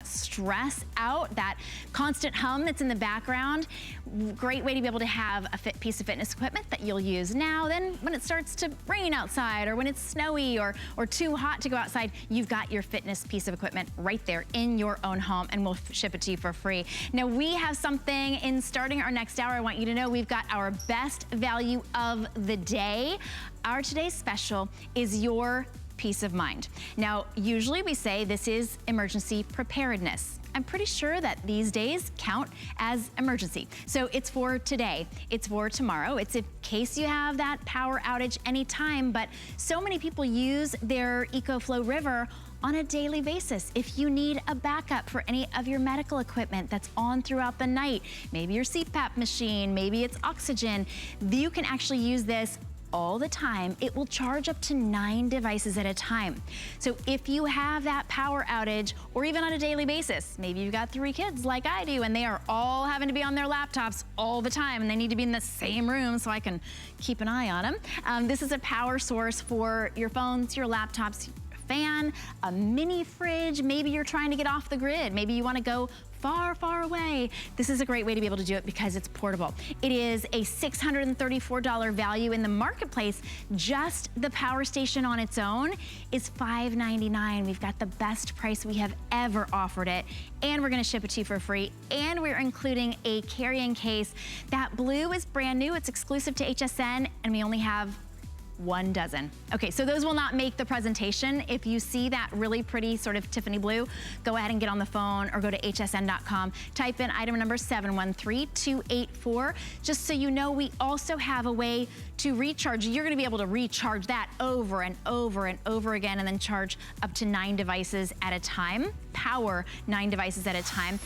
stress out, that constant hum that's in the background. Great way to be able to have a piece of fitness equipment that you'll use now. Then when it starts to rain outside, or when it's snowy or too hot to go outside, you've got your fitness piece of equipment right there in your own home, and we'll ship it to you for free. Now we have something in starting our next hour. I want you to know we've got our best value of the day. Our today's special is your peace of mind. Now, usually we say this is emergency preparedness. I'm pretty sure that these days count as emergency. So it's for today, it's for tomorrow, it's in case you have that power outage anytime, but so many people use their EcoFlow River on a daily basis. If you need a backup for any of your medical equipment that's on throughout the night, maybe your CPAP machine, maybe it's oxygen, you can actually use this all the time. It will charge up to 9 devices at a time. So if you have that power outage, or even on a daily basis, maybe you've got 3 kids like I do, and they are all having to be on their laptops all the time, and they need to be in the same room so I can keep an eye on them. This is a power source for your phones, your laptops, fan, a mini fridge. Maybe you're trying to get off the grid. Maybe you want to go far, far away. This is a great way to be able to do it because it's portable. It is a $634 value in the marketplace. Just the power station on its own is $599. We've got the best price we have ever offered it, and we're gonna ship it to you for free, and we're including a carrying case. That blue is brand new. It's exclusive to HSN, and we only have 1 dozen. Okay, so those will not make the presentation. If you see that really pretty sort of Tiffany blue, go ahead and get on the phone or go to hsn.com. Type in item number 713284. Just so you know, we also have a way to recharge. You're gonna be able to recharge that over and over and over again, and then charge up to 9 devices at a time. Power 9 devices at a time.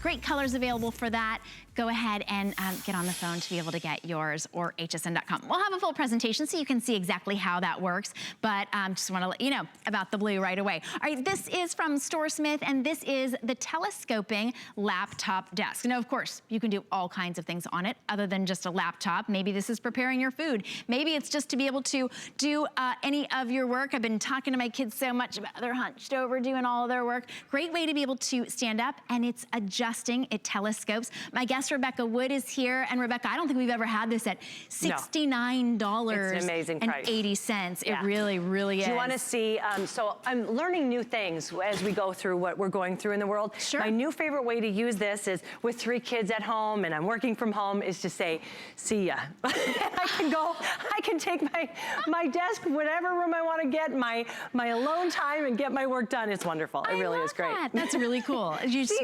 Great colors available for that. Go ahead and get on the phone to be able to get yours, or hsn.com. We'll have a full presentation so you can see exactly how that works, but just wanna let you know about the blue right away. All right, this is from StoreSmith, and this is the telescoping laptop desk. Now, of course, you can do all kinds of things on it other than just a laptop. Maybe this is preparing your food. Maybe it's just to be able to do any of your work. I've been talking to my kids so much about they're hunched over doing all of their work. Great way to be able to stand up, and it's adjusting, it telescopes. My guest Rebecca Wood is here, and Rebecca, I don't think we've ever had this at $69. No. It's an amazing price. 80 cents. Yeah. It really, really is. Do you want to see, so I'm learning new things as we go through what we're going through in the world. Sure. My new favorite way to use this is with 3 kids at home and I'm working from home, is to say, see ya. I can take my desk, whatever room I want to get, my alone time, and get my work done. It's wonderful. It really is great. That's really cool. You just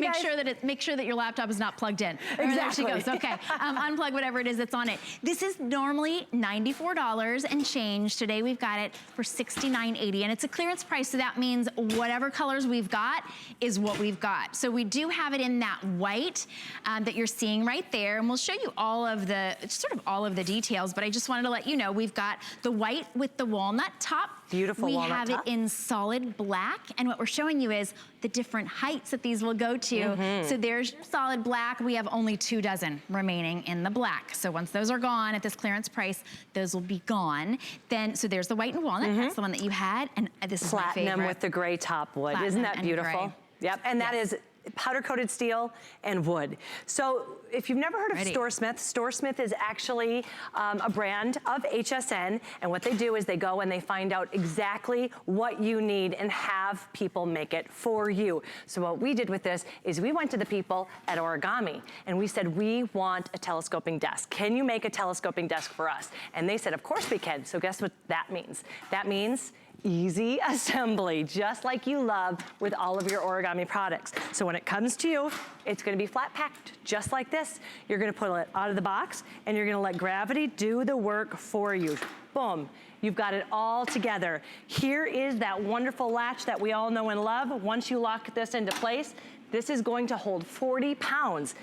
make sure that your laptop is not plugged in. Exactly. There she goes. Okay. Unplug whatever it is that's on it. This is normally $94 and change. Today we've got it for $69.80, and it's a clearance price, so that means whatever colors we've got is what we've got. So we do have it in that white that you're seeing right there, and we'll show you all of the details, but I just wanted to let you know we've got the white with the walnut top. Beautiful walnut top. We have it in solid black, and what we're showing you is the different heights that these will go to. So there's solid black. We have only 2 dozen remaining in the black. So once those are gone at this clearance price, those will be gone. Then, so there's the white and walnut. That's the one that you had, and this is my favorite. Platinum with the gray top wood. Platinum. Isn't that beautiful? Yep, and that is powder coated steel and wood. So if you've never heard of StoreSmith, StoreSmith is actually a brand of HSN, and what they do is they go and they find out exactly what you need and have people make it for you. So what we did with this is we went to the people at Origami and we said, we want a telescoping desk. Can you make a telescoping desk for us? And they said, of course we can. So guess what that means? That means easy assembly, just like you love with all of your Origami products. So when it comes to you, it's gonna be flat packed, just like this. You're gonna pull it out of the box and you're gonna let gravity do the work for you. Boom, you've got it all together. Here is that wonderful latch that we all know and love. Once you lock this into place, this is going to hold 40 pounds.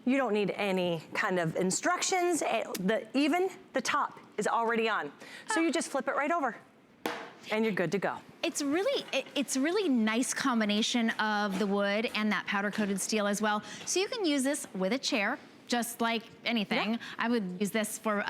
You don't need any kind of instructions. Even the top is already on. So you just flip it right over, and you're good to go. It's really nice combination of the wood and that powder coated steel as well. So you can use this with a chair. just like anything. Yeah. I would use this for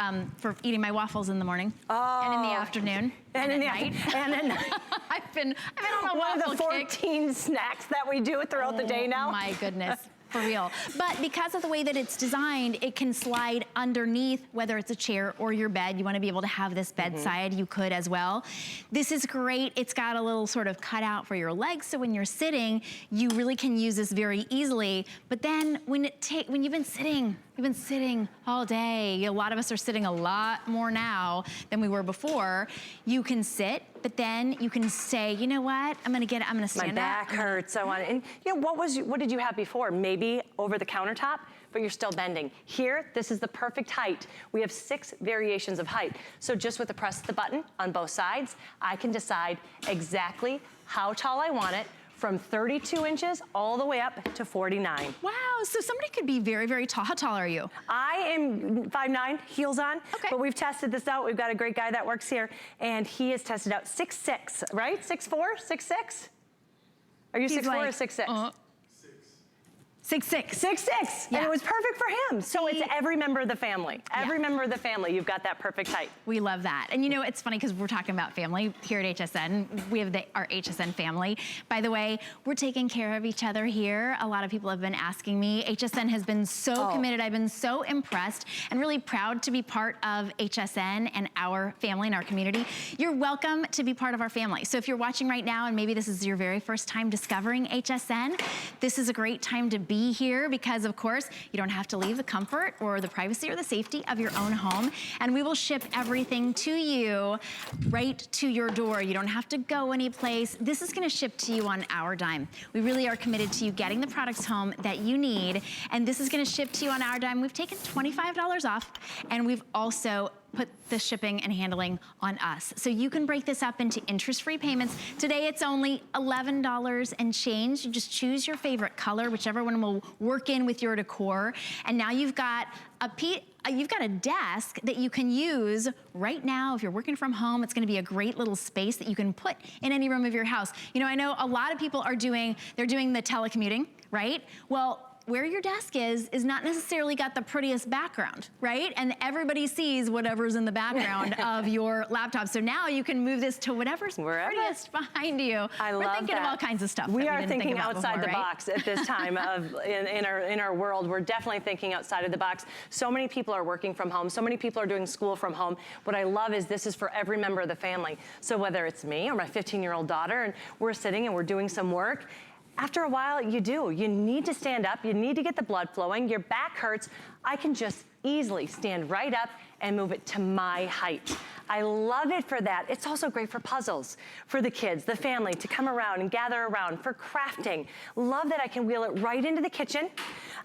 eating my waffles in the morning and in the afternoon and in the night. And at night. I've been on a one waffle of the 14 snacks that we do throughout the day now. My goodness. For real. But because of the way that it's designed, it can slide underneath, whether it's a chair or your bed. You want to be able to have this bedside, you could as well. This is great. It's got a little sort of cutout for your legs, so when you're sitting, you really can use this very easily. But then when you've been sitting all day, a lot of us are sitting a lot more now than we were before. You can sit, but then you can say, you know what, I'm gonna stand up. My back hurts, I want it. And you know, what did you have before? Maybe over the countertop, but you're still bending. Here, this is the perfect height. We have 6 variations of height. So just with the press of the button on both sides, I can decide exactly how tall I want it, from 32 inches all the way up to 49. Wow, so somebody could be very, very tall. How tall are you? I am 5'9", heels on, okay. But we've tested this out. We've got a great guy that works here, and he has tested out 6'6", right? 6'4", 6'6"? Are you 6'4" or 6'6"? 6'6". 6'6", yeah. And it was perfect for him. So it's every member of the family. Every member of the family, you've got that perfect height. We love that. And you know, it's funny because we're talking about family here at HSN. We have our HSN family. By the way, we're taking care of each other here. A lot of people have been asking me. HSN has been so committed. I've been so impressed and really proud to be part of HSN and our family and our community. You're welcome to be part of our family. So if you're watching right now and maybe this is your very first time discovering HSN, this is a great time to be here because of course you don't have to leave the comfort or the privacy or the safety of your own home, and we will ship everything to you right to your door. You don't have to go anyplace. This is going to ship to you on our dime. We really are committed to you getting the products home that you need, and this is going to ship to you on our dime. We've taken $25 off, and we've also put the shipping and handling on us. So you can break this up into interest-free payments. Today it's only $11 and change. You just choose your favorite color, whichever one will work in with your decor. And now you've got a desk that you can use right now. If you're working from home, it's gonna be a great little space that you can put in any room of your house. You know, I know a lot of people are doing the telecommuting, right? Well, where your desk is not necessarily got the prettiest background, right? And everybody sees whatever's in the background of your laptop. So now you can move this to whatever's prettiest behind you. We're thinking of all kinds of stuff. We are thinking outside the box at this time in our world. We're definitely thinking outside of the box. So many people are working from home. So many people are doing school from home. What I love is this is for every member of the family. So whether it's me or my 15-year-old daughter, and we're sitting and we're doing some work, after a while, you need to stand up, you need to get the blood flowing, your back hurts. I can just easily stand right up and move it to my height. I love it for that. It's also great for puzzles, for the kids, the family, to come around and gather around, for crafting. Love that I can wheel it right into the kitchen.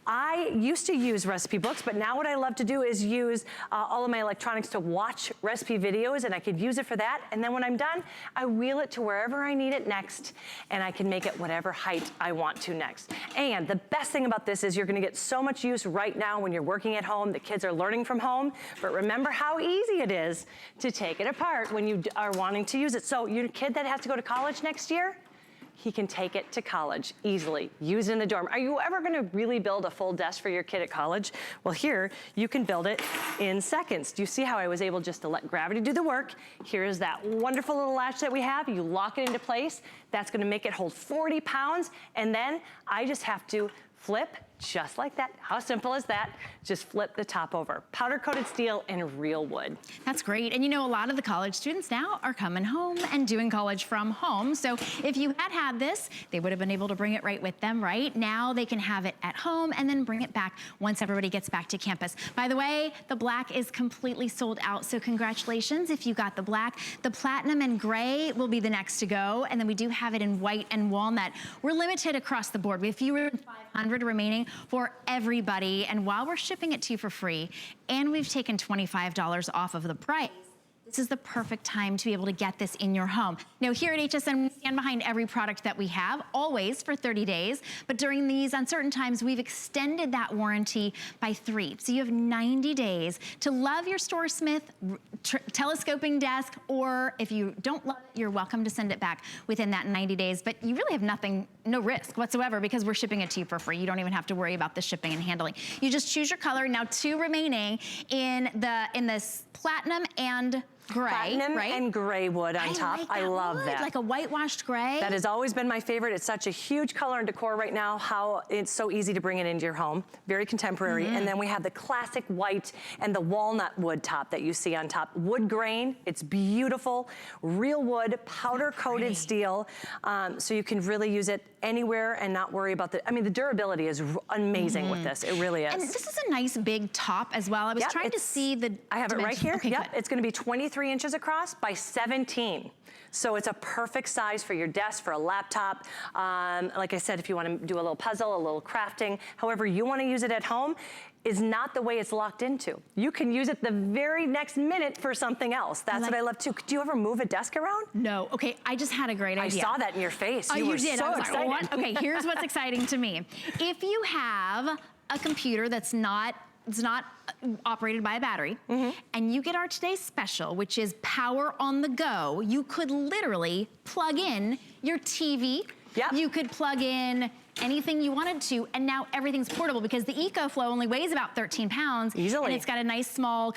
I used to use recipe books, but now what I love to do is use all of my electronics to watch recipe videos, and I could use it for that. And then when I'm done, I wheel it to wherever I need it next, and I can make it whatever height I want to next. And the best thing about this is you're gonna get so much use right now when you're working at home. The kids are learning from home, but remember how easy it is to take it apart when you are wanting to use it. So your kid that has to go to college next year, he can take it to college easily, use it in the dorm. Are you ever gonna really build a full desk for your kid at college? Well, here, you can build it in seconds. Do you see how I was able just to let gravity do the work? Here's that wonderful little latch that we have. You lock it into place. That's gonna make it hold 40 pounds. And then I just have to flip just like that. How simple is that? Just flip the top over. Powder coated steel and real wood. That's great. And you know, a lot of the college students now are coming home and doing college from home. So if you had this, they would have been able to bring it right with them, right? Now they can have it at home and then bring it back once everybody gets back to campus. By the way, the black is completely sold out. So congratulations if you got the black. The platinum and gray will be the next to go. And then we do have it in white and walnut. We're limited across the board. We have fewer than 500 remaining for everybody, and while we're shipping it to you for free, and we've taken $25 off of the price, this is the perfect time to be able to get this in your home. Now here at HSN, we stand behind every product that we have, always for 30 days, but during these uncertain times, we've extended that warranty by 3. So you have 90 days to love your StoreSmith telescoping desk, or if you don't love it, you're welcome to send it back within that 90 days, but you really have nothing no risk whatsoever because we're shipping it to you for free. You don't even have to worry about the shipping and handling. You just choose your color. Now 2 remaining in this platinum and gray, platinum right? and gray wood on top. Like I love wood, that. like a whitewashed gray. That has always been my favorite. It's such a huge color and decor right now, how it's so easy to bring it into your home. Very contemporary. And then we have the classic white and the walnut wood top that you see on top. Wood grain, it's beautiful. Real wood, powder coated steel. So you can really use it anywhere and not worry about the, I mean, the durability is amazing with this. It really is. And this is a nice big top as well. I was trying to see the I have it right here. Okay, yep, it's gonna be 23 inches across by 17. So it's a perfect size for your desk, for a laptop. Like I said, if you wanna do a little puzzle, a little crafting, however you wanna use it at home, is not the way it's locked into. You can use it the very next minute for something else. That's what I love too. Do you ever move a desk around? No, okay, I just had a great idea. I saw that in your face. Oh, you were did. so excited. Like, okay, here's what's exciting to me. If you have a computer that's not operated by a battery, and you get our today's special, which is power on the go, you could literally plug in your TV. Yep. You could plug in anything you wanted to, and now everything's portable because the EcoFlow only weighs about 13 pounds. Easily. And it's got a nice small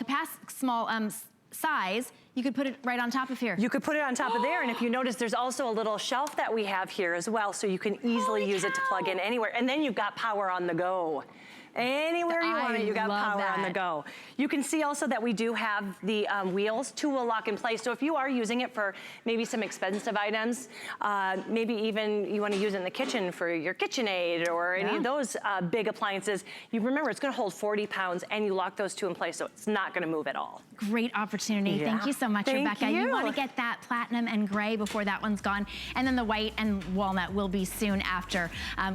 size. You could put it right on top of here. You could put it on top of there, and if you notice, there's also a little shelf that we have here as well, so you can easily use it to plug in anywhere. And then you've got power on the go. Anywhere you want it, you got power on the go. You can see also that we do have the wheels. 2 will lock in place. So if you are using it for maybe some expensive items, maybe even you want to use it in the kitchen for your KitchenAid or any of those big appliances, you remember it's going to hold 40 pounds and you lock those 2 in place, so it's not going to move at all. Great opportunity. Yeah. Thank you so much, Rebecca. You want to get that platinum and gray before that one's gone, and then the white and walnut will be soon after.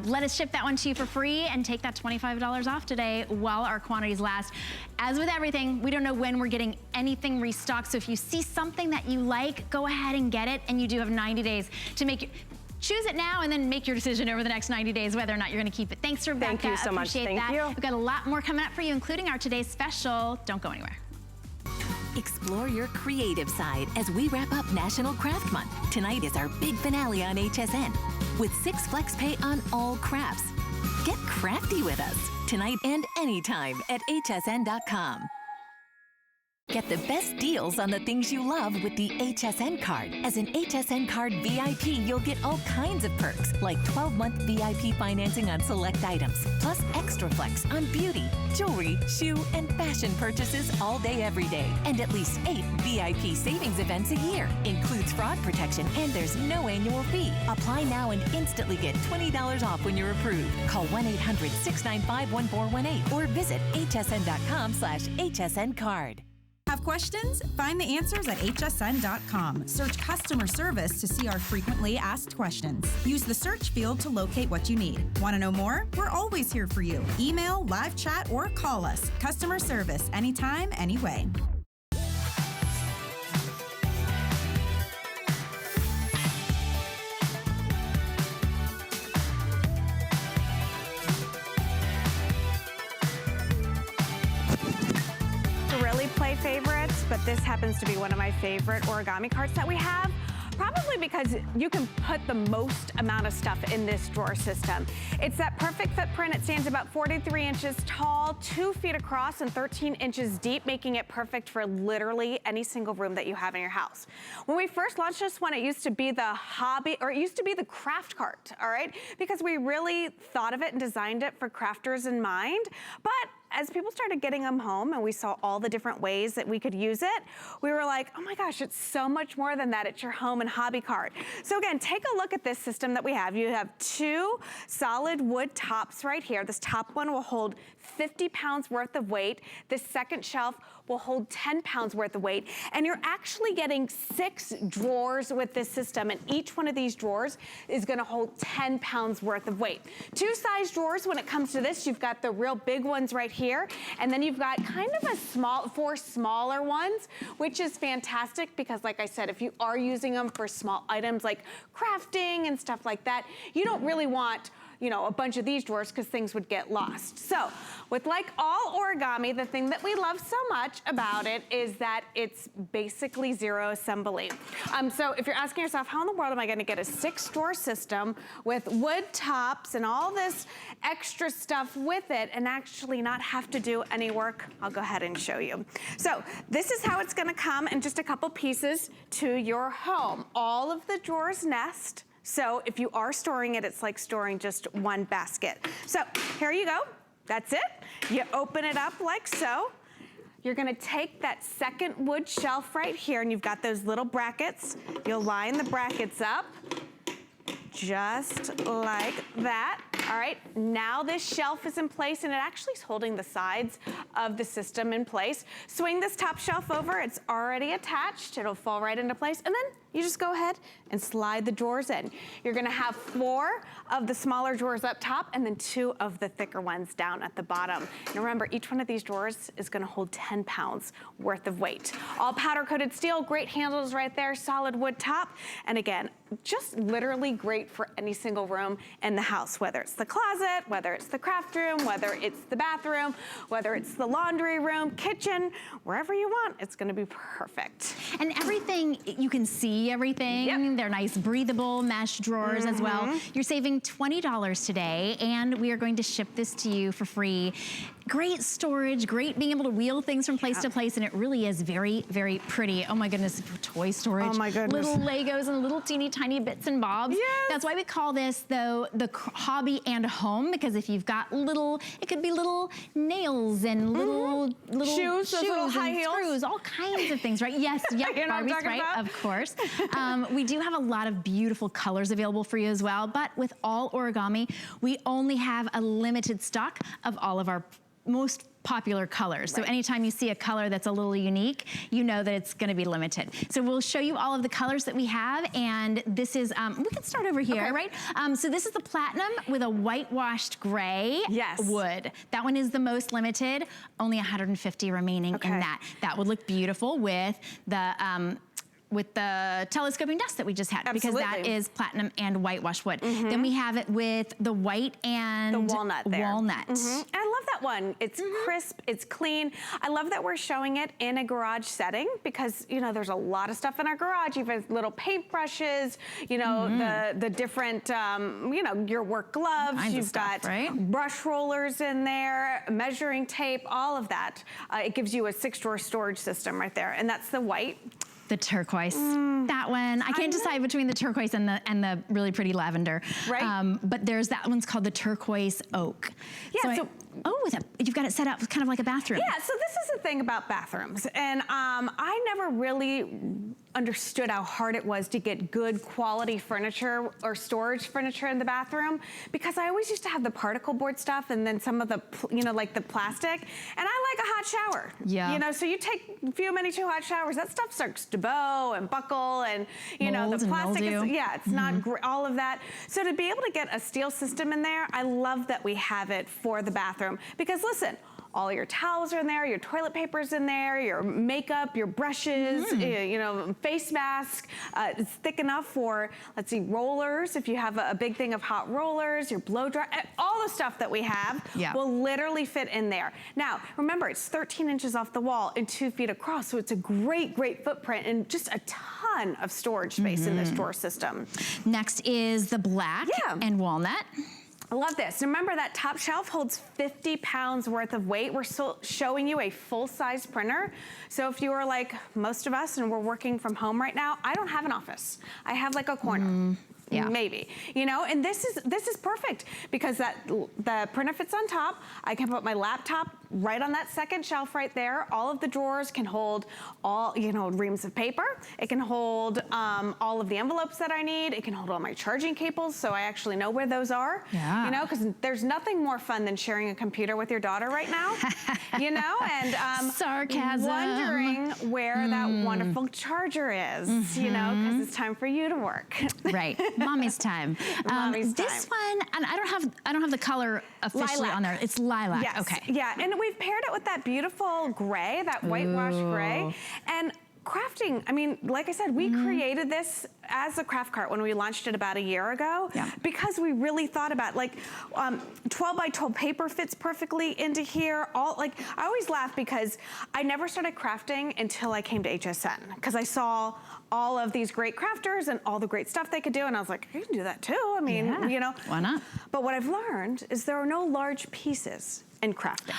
Let us ship that one to you for free and take that $25 off today while our quantities last. As with everything, we don't know when we're getting anything restocked, so if you see something that you like, go ahead and get it, and you do have 90 days to make it. Choose it now and then make your decision over the next 90 days whether or not you're gonna keep it. Thanks, Rebecca. Thank you so much. Thank you. We've got a lot more coming up for you, including our today's special. Don't go anywhere. Explore your creative side as we wrap up National Craft Month. Tonight is our big finale on HSN with 6 flex pay on all crafts. Get crafty with us tonight and anytime at hsn.com. Get the best deals on the things you love with the HSN card. As an HSN card VIP, you'll get all kinds of perks, like 12-month VIP financing on select items, plus extra flex on beauty, jewelry, shoe, and fashion purchases all day, every day. And at least 8 VIP savings events a year. Includes fraud protection, and there's no annual fee. Apply now and instantly get $20 off when you're approved. Call 1-800-695-1418 or visit hsn.com/hsncard. Have questions? Find the answers at hsn.com. Search customer service to see our frequently asked questions. Use the search field to locate what you need. Want to know more? We're always here for you. Email, live chat, or call us. Customer service, anytime, anyway. Favorites, but this happens to be one of my favorite origami carts that we have. Probably because you can put the most amount of stuff in this drawer system. It's that perfect footprint. It stands about 43 inches tall, 2 feet across, and 13 inches deep, making it perfect for literally any single room that you have in your house. When we first launched this one, it used to be the hobby, or it used to be the craft cart, all right? Because we really thought of it and designed it for crafters in mind. But as people started getting them home and we saw all the different ways that we could use it, we were like, oh my gosh, it's so much more than that. It's your home and hobby cart. So again, take a look at this system that we have. You have 2 solid wood tops right here. This top one will hold 50 pounds worth of weight. This second shelf will hold 10 pounds worth of weight. And you're actually getting 6 drawers with this system, and each one of these drawers is gonna hold 10 pounds worth of weight. 2 size drawers when it comes to this. You've got the real big ones right here, and then you've got kind of a 4 smaller ones, which is fantastic because, like I said, if you are using them for small items like crafting and stuff like that, you don't really want you know, a bunch of these drawers because things would get lost. So with like all origami, the thing that we love so much about it is that it's basically zero assembly. So if you're asking yourself, how in the world am I gonna get a 6-drawer system with wood tops and all this extra stuff with it and actually not have to do any work? I'll go ahead and show you. So this is how it's gonna come in just a couple pieces to your home. All of the drawers nest. So if you are storing it, it's like storing just one basket. So here you go, that's it. You open it up like so. You're gonna take that second wood shelf right here, and you've got those little brackets. You'll line the brackets up, just like that. All right, now this shelf is in place and it actually is holding the sides of the system in place. Swing this top shelf over, it's already attached. It'll fall right into place, and then you just go ahead and slide the drawers in. You're gonna have 4 of the smaller drawers up top and then 2 of the thicker ones down at the bottom. And remember, each one of these drawers is gonna hold 10 pounds worth of weight. All powder coated steel, great handles right there, solid wood top. And again, just literally great for any single room in the house, whether it's the closet, whether it's the craft room, whether it's the bathroom, whether it's the laundry room, kitchen, wherever you want, it's gonna be perfect. And everything, you can see everything. Yep. They're nice breathable mesh drawers as well. You're saving $20 today, and we are going to ship this to you for free. Great storage, great being able to wheel things from place to place, and it really is very, very pretty. Oh my goodness, for toy storage. Oh my goodness. Little Legos and little teeny tiny bits and bobs. Yes. That's why we call this, though, the hobby and home, because if you've got little, it could be little nails and little shoes little high heels. Screws, all kinds of things, right? Yes, yep, You know Barbie's what I'm talking right, about? of course. We do have a lot of beautiful colors available for you as well, but with all origami, we only have a limited stock of all of our most popular colors. So anytime you see a color that's a little unique, you know that it's gonna be limited. So we'll show you all of the colors that we have, and this is, we can start over here, right? So this is the platinum with a whitewashed gray wood. That one is the most limited, only 150 remaining in that. That would look beautiful with the telescoping dust that we just had, because that is platinum and whitewashed wood. Then we have it with the white and the walnut there. I love that one. It's crisp, it's clean. I love that we're showing it in a garage setting, because you know there's a lot of stuff in our garage. You've got little paintbrushes, you know, the different, you know, your work gloves. You've got brush rollers in there, measuring tape, all of that. It gives you a 6-drawer storage system right there, and that's the white. The turquoise, that one. I can't decide between the turquoise and the really pretty lavender. Right. But there's that one's called the turquoise oak. Yeah. So you've got it set up kind of like a bathroom. Yeah. So this is the thing about bathrooms, and I never really understood how hard it was to get good quality furniture or storage furniture in the bathroom, because I always used to have the particle board stuff and then some of the, you know, like the plastic, and I like a hot shower. Yeah. You know, so you take a few many too hot showers, that stuff starts to bow and buckle, and you know, the plastic is, it's not great, all of that. So to be able to get a steel system in there, I love that we have it for the bathroom, because listen, all your towels are in there, your toilet paper's in there, your makeup, your brushes, you know, face mask. It's thick enough for, let's see, rollers. If you have a big thing of hot rollers, your blow dry, all the stuff that we have will literally fit in there. Now, remember, it's 13 inches off the wall and 2 feet across, so it's a great, great footprint and just a ton of storage space in this drawer system. Next is the black and walnut. I love this. Remember, that top shelf holds 50 pounds worth of weight. We're still showing you a full-size printer. So if you are like most of us and we're working from home right now, I don't have an office. I have like a corner. Maybe, you know, and this is perfect, because the printer fits on top. I can put my laptop right on that second shelf right there. All of the drawers can hold all, you know, reams of paper. It can hold all of the envelopes that I need. It can hold all my charging cables, so I actually know where those are. Yeah. You know, because there's nothing more fun than sharing a computer with your daughter right now. You know, and sarcasm. Wondering where that wonderful charger is. You know, because it's time for you to work. Right. Mommy's time. This one, and I don't have the color officially on there. It's lilac. Yes. Okay. Yeah, and we've paired it with that beautiful gray, that whitewashed gray. And crafting, I mean, like I said, we created this as a craft cart, when we launched it about a year ago, because we really thought about, like, 12 by 12 paper fits perfectly into here. I always laugh because I never started crafting until I came to HSN, because I saw all of these great crafters and all the great stuff they could do, and I was like, you can do that too. I mean, you know. Why not? But what I've learned is there are no large pieces in crafting.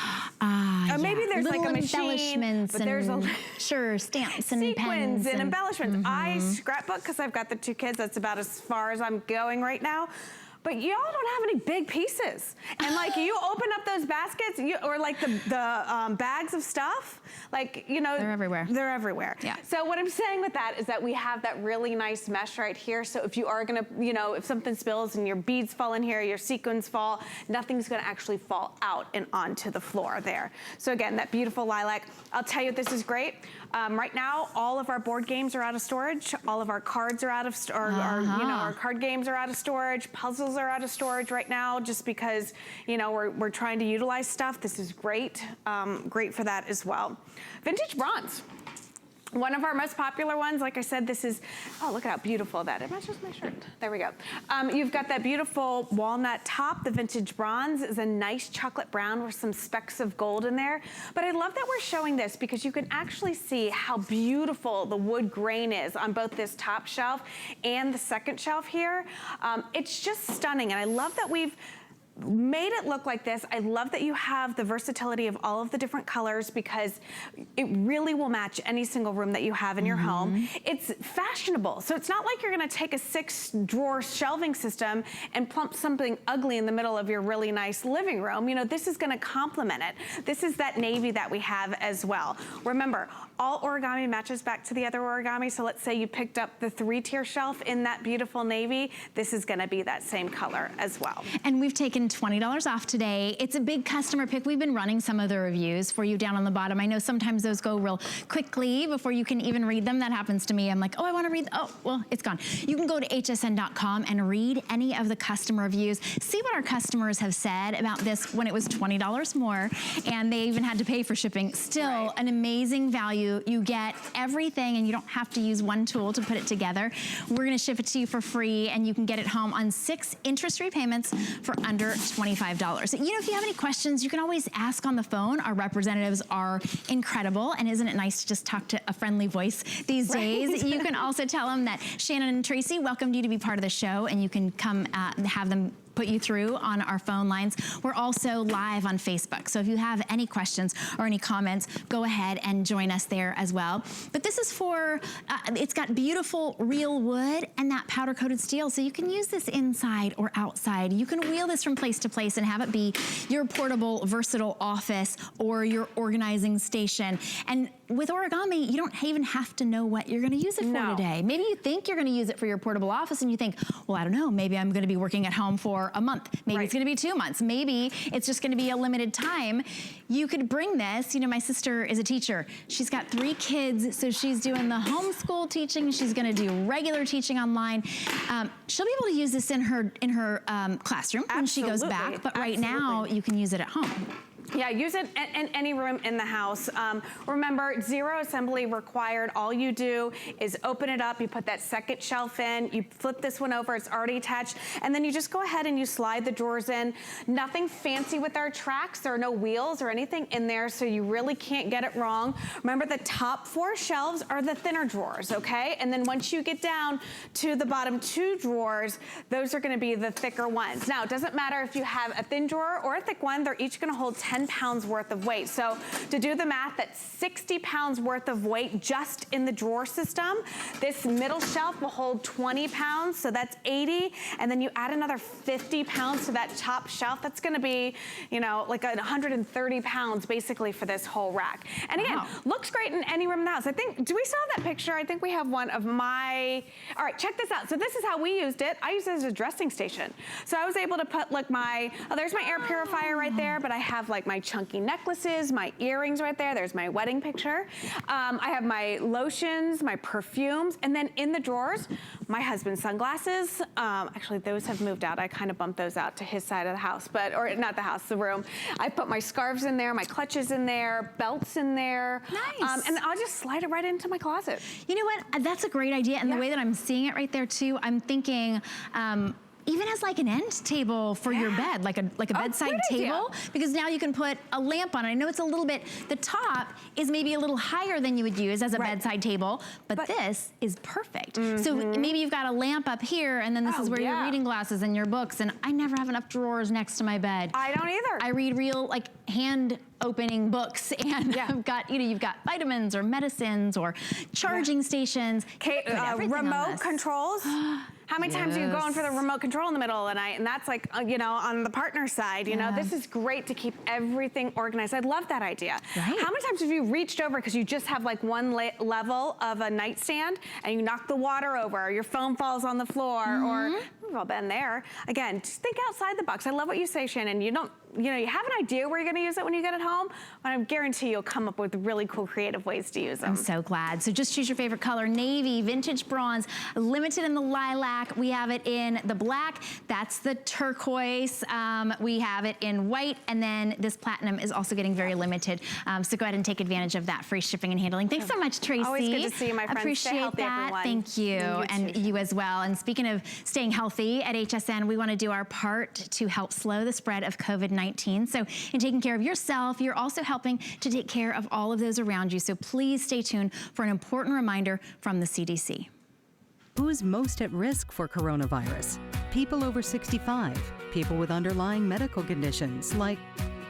Maybe there's little like a machine, embellishments, but there's stamps and sequins pens and embellishments. I scrapbook because I've got the 2 kids. That's about as far as I'm going right now. But y'all don't have any big pieces. And like, you open up those baskets, or like the bags of stuff, like, you know. They're everywhere. They're everywhere. Yeah. So what I'm saying with that is that we have that really nice mesh right here. So if you are gonna, you know, if something spills and your beads fall in here, your sequins fall, nothing's gonna actually fall out and onto the floor there. So again, that beautiful lilac. I'll tell you, this is great. Right now, all of our board games are out of storage. All of our cards are out of storage. Our card games are out of storage. Puzzles are out of storage right now, just because, you know, we're trying to utilize stuff. This is great, great for that as well. Vintage bronze. One of our most popular ones, like I said, this is, oh, look at how beautiful that is. It matches my shirt. There we go. You've got that beautiful walnut top. The vintage bronze is a nice chocolate brown with some specks of gold in there. But I love that we're showing this because you can actually see how beautiful the wood grain is on both this top shelf and the second shelf here. It's just stunning, and I love that we've made it look like this. I love that you have the versatility of all of the different colors, because it really will match any single room that you have in your home. It's fashionable. So it's not like you're gonna take a 6-drawer shelving system and plump something ugly in the middle of your really nice living room. You know, this is gonna complement it. This is that navy that we have as well. Remember, all origami matches back to the other origami. So let's say you picked up the 3-tier shelf in that beautiful navy. This is gonna be that same color as well. And we've taken $20 off today. It's a big customer pick. We've been running some of the reviews for you down on the bottom. I know sometimes those go real quickly before you can even read them. That happens to me. I'm like, oh, I want to read, oh, well, it's gone. You can go to hsn.com and read any of the customer reviews. See what our customers have said about this when it was $20 more, and they even had to pay for shipping. Still an amazing value. You get everything, and you don't have to use one tool to put it together. We're going to ship it to you for free, and you can get it home on 6 interest-free payments for under $25. You know, if you have any questions, you can always ask on the phone. Our representatives are incredible, and isn't it nice to just talk to a friendly voice these days? You can also tell them that Shannon and Tracy welcomed you to be part of the show, and you can come have them put you through on our phone lines. We're also live on Facebook. So if you have any questions or any comments, go ahead and join us there as well. But this is for, it's got beautiful real wood and that powder coated steel. So you can use this inside or outside. You can wheel this from place to place and have it be your portable, versatile office or your organizing station. And with origami, you don't even have to know what you're gonna use it for today. Maybe you think you're gonna use it for your portable office and you think, well, I don't know, maybe I'm gonna be working at home for a month. Maybe it's gonna be 2 months. Maybe it's just gonna be a limited time. You could bring this, you know, my sister is a teacher. She's got 3 kids, so she's doing the homeschool teaching. She's gonna do regular teaching online. She'll be able to use this in her classroom when she goes back, but right now you can use it at home. Yeah, use it in any room in the house. Remember, 0 assembly required. All you do is open it up, you put that second shelf in, you flip this one over, it's already attached, and then you just go ahead and you slide the drawers in. Nothing fancy with our tracks. There are no wheels or anything in there, so you really can't get it wrong. Remember, the top 4 shelves are the thinner drawers, okay? And then once you get down to the bottom 2 drawers, those are gonna be the thicker ones. Now, it doesn't matter if you have a thin drawer or a thick one, they're each gonna hold 10 pounds worth of weight. So to do the math, that's 60 pounds worth of weight just in the drawer system. This middle shelf will hold 20 pounds, so that's 80. And then you add another 50 pounds to that top shelf. That's gonna be, you know, like 130 pounds basically for this whole rack. And again, looks great in any room in the house. I think, do we still have that picture? I think we have one of my, all right, check this out. So this is how we used it. I used it as a dressing station. So I was able to put like my, oh, there's my air purifier right there, but I have like my chunky necklaces, my earrings right there. There's my wedding picture. I have my lotions, my perfumes, and then in the drawers, my husband's sunglasses. Actually, those have moved out. I kind kind of bump those out to his side of the house, or not the house, the room. I put my scarves in there, my clutches in there, belts in there. Nice. And I'll just slide it right into my closet. You know what? That's a great idea. And the way that I'm seeing it right there too, I'm thinking, even as like an end table for your bed, like a bedside table, because now you can put a lamp on it. I know it's a little bit, the top is maybe a little higher than you would use as a bedside table, but this is perfect. So maybe you've got a lamp up here, and then this is where your reading glasses and your books, and I never have enough drawers next to my bed. I don't either. I read real, like, hand opening books, and I've got, you've got vitamins or medicines or charging stations. Remote controls. How many times are you going for the remote control in the middle of the night? And that's like, on the partner side, you know, this is great to keep everything organized. I love that idea. Right. How many times have you reached over because you just have like one level of a nightstand and you knock the water over, or your phone falls on the floor, or we've all been there. Again, just think outside the box. I love what you say, Shannon. You have an idea where you're gonna use it when you get it home, but I guarantee you'll come up with really cool, creative ways to use them. I'm so glad. So just choose your favorite color: navy, vintage bronze, limited in the lilac. We have it in the black. That's the turquoise. We have it in white, and then this platinum is also getting very limited. So go ahead and take advantage of that free shipping and handling. Thanks so much, Tracy. Always good to see you, my friends. Appreciate Stay healthy, that. everyone. Thank you, and you as well. And speaking of staying healthy at HSN, we want to do our part to help slow the spread of COVID-19. So in taking care of yourself, you're also helping to take care of all of those around you. So please stay tuned for an important reminder from the CDC. Who's most at risk for coronavirus? People over 65, people with underlying medical conditions like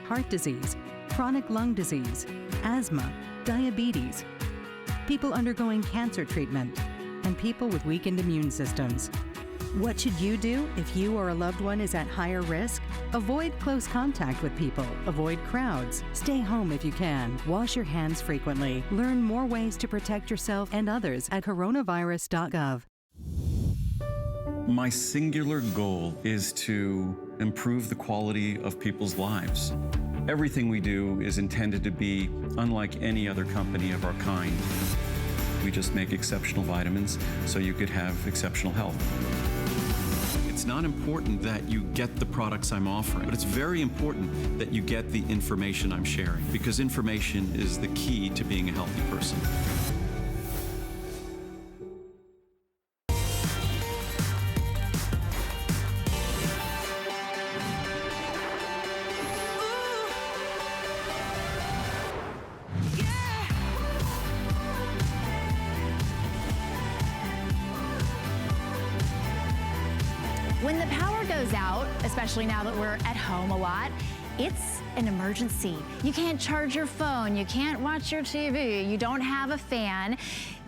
heart disease, chronic lung disease, asthma, diabetes, people undergoing cancer treatment, and people with weakened immune systems. What should you do if you or a loved one is at higher risk? Avoid close contact with people. Avoid crowds. Stay home if you can. Wash your hands frequently. Learn more ways to protect yourself and others at coronavirus.gov. My singular goal is to improve the quality of people's lives. Everything we do is intended to be unlike any other company of our kind. We just make exceptional vitamins so you could have exceptional health. It's not important that you get the products I'm offering, but it's very important that you get the information I'm sharing, because information is the key to being a healthy person. When the power goes out, especially now that we're at home a lot, it's an emergency. You can't charge your phone, you can't watch your TV, you don't have a fan.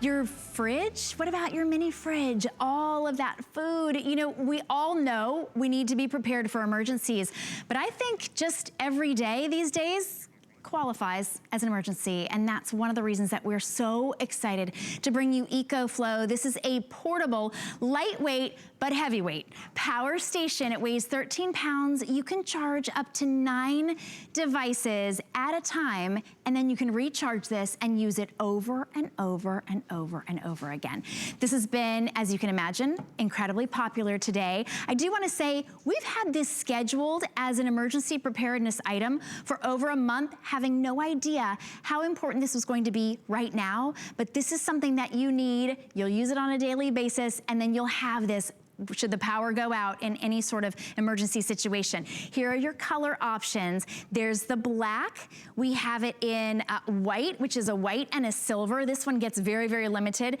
Your fridge, what about your mini fridge? All of that food, we all know we need to be prepared for emergencies, but I think just every day these days qualifies as an emergency, and that's one of the reasons that we're so excited to bring you EcoFlow. This is a portable, lightweight, but heavyweight power station. It weighs 13 pounds. You can charge up to 9 devices at a time, and then you can recharge this and use it over and over and over and over again. This has been, as you can imagine, incredibly popular today. I do want to say we've had this scheduled as an emergency preparedness item for over a month, having no idea how important this was going to be right now, but this is something that you need. You'll use it on a daily basis, and then you'll have this should the power go out in any sort of emergency situation. Here are your color options. There's the black. We have it in white, which is a white and a silver. This one gets very, very limited.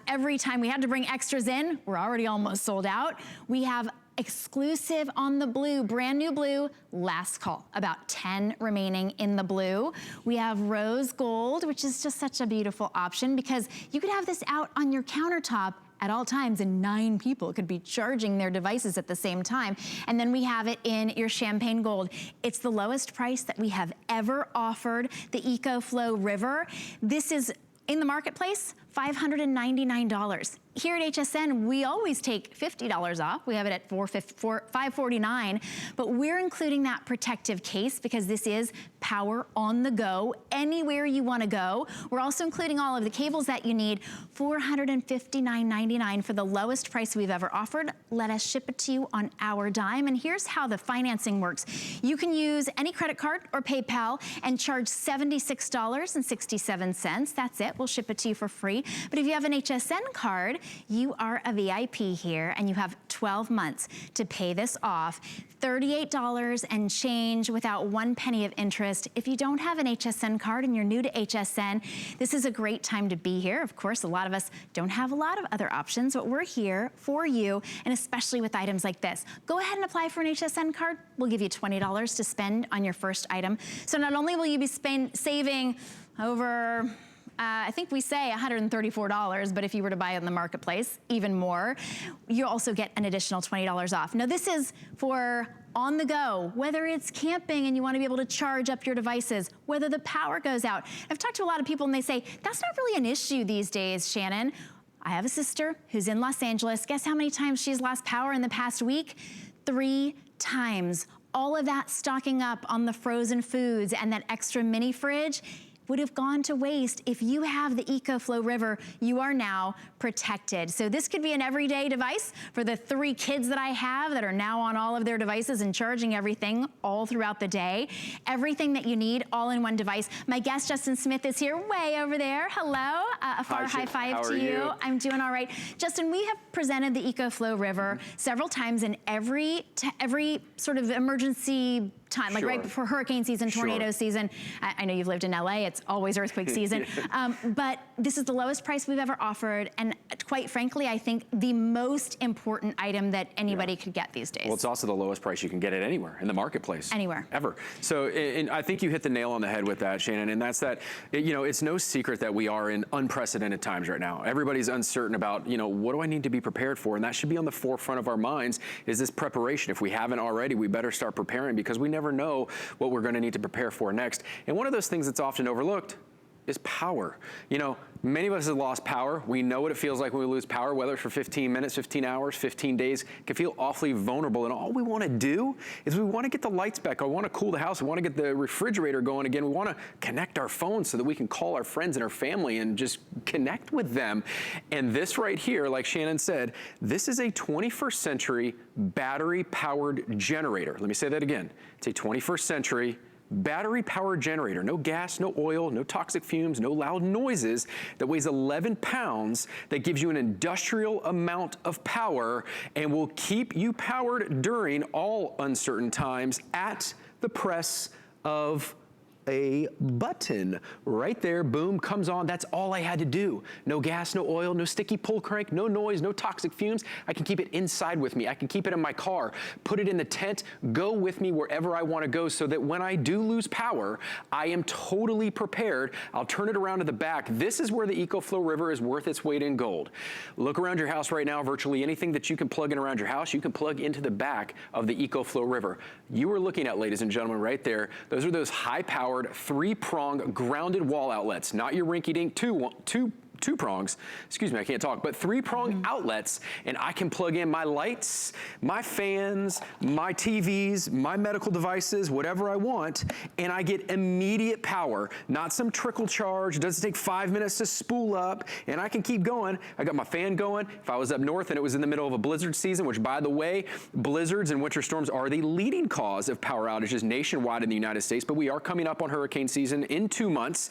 Every time we had to bring extras in, we're already almost sold out. We have exclusive on the blue, brand new blue, last call, about 10 remaining in the blue. We have rose gold, which is just such a beautiful option because you could have this out on your countertop at all times, and 9 people could be charging their devices at the same time. And then we have it in your champagne gold. It's the lowest price that we have ever offered, the EcoFlow River. This is in the marketplace $599. Here at HSN, we always take $50 off. We have it at $549, but we're including that protective case because this is power on the go, anywhere you wanna go. We're also including all of the cables that you need, $459.99 for the lowest price we've ever offered. Let us ship it to you on our dime. And here's how the financing works. You can use any credit card or PayPal and charge $76.67. That's it, we'll ship it to you for free. But if you have an HSN card, you are a VIP here and you have 12 months to pay this off. $38 and change without 1 penny of interest. If you don't have an HSN card and you're new to HSN, this is a great time to be here. Of course, a lot of us don't have a lot of other options, but we're here for you, and especially with items like this. Go ahead and apply for an HSN card. We'll give you $20 to spend on your first item. So not only will you be saving over, I think we say $134, but if you were to buy it in the marketplace, even more. You also get an additional $20 off. Now this is for on the go, whether it's camping and you want to be able to charge up your devices, whether the power goes out. I've talked to a lot of people and they say, that's not really an issue these days, Shannon. I have a sister who's in Los Angeles. Guess how many times she's lost power in the past week? 3 times. All of that stocking up on the frozen foods and that extra mini fridge would have gone to waste. If you have the EcoFlow River, you are now protected. So this could be an everyday device for the 3 kids that I have that are now on all of their devices and charging everything all throughout the day. Everything that you need, all in one device. My guest, Justin Smith, is here way over there. Hello, a far high five to you. I'm doing all right. Justin, we have presented the EcoFlow River several times in every sort of emergency time, like right before hurricane season, tornado season. I know you've lived in LA, it's always earthquake season. But this is the lowest price we've ever offered, and quite frankly, I think the most important item that anybody could get these days. Well, it's also the lowest price you can get it anywhere in the marketplace. Anywhere. Ever. So, and I think you hit the nail on the head with that, Shannon, and that's that, you know, it's no secret that we are in unprecedented times right now. Everybody's uncertain about, you know, what do I need to be prepared for? And that should be on the forefront of our minds, is this preparation. If we haven't already, we better start preparing, because we never know what we're going to need to prepare for next. And one of those things that's often overlooked is power. You know, many of us have lost power. We know what it feels like when we lose power, whether it's for 15 minutes, 15 hours, 15 days. It can feel awfully vulnerable. And all we want to do is we want to get the lights back. I want to cool the house. We want to get the refrigerator going again. We want to connect our phones so that we can call our friends and our family and just connect with them. And this right here, like Shannon said, this is a 21st century battery-powered generator. Let me say that again. It's a 21st century battery-powered generator. No gas, no oil, no toxic fumes, no loud noises, that weighs 11 pounds, that gives you an industrial amount of power and will keep you powered during all uncertain times at the press of a button. Right there, boom, comes on. That's all I had to do. No gas, no oil, no sticky pull crank, no noise, no toxic fumes. I can keep it inside with me. I can keep it in my car, put it in the tent, go with me wherever I want to go, so that when I do lose power, I am totally prepared. I'll turn it around to the back. This is where the EcoFlow River is worth its weight in gold. Look around your house right now. Virtually anything that you can plug in around your house, you can plug into the back of the EcoFlow River. You are looking at, ladies and gentlemen, right there, those are those high-powered 3-prong grounded wall outlets, not your rinky-dink two prongs, excuse me, I can't talk, but 3-prong outlets, and I can plug in my lights, my fans, my TVs, my medical devices, whatever I want, and I get immediate power, not some trickle charge. It doesn't take 5 minutes to spool up, and I can keep going. I got my fan going. If I was up north and it was in the middle of a blizzard season, which, by the way, blizzards and winter storms are the leading cause of power outages nationwide in the United States, but we are coming up on hurricane season in 2 months.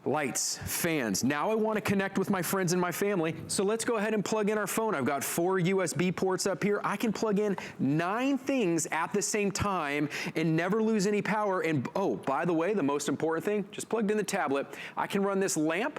Lights, fans. Now I want to connect with my friends and my family, so let's go ahead and plug in our phone. I've got 4 USB ports up here. I can plug in 9 things at the same time and never lose any power. And oh, by the way, the most important thing, just plugged in the tablet. I can run this lamp,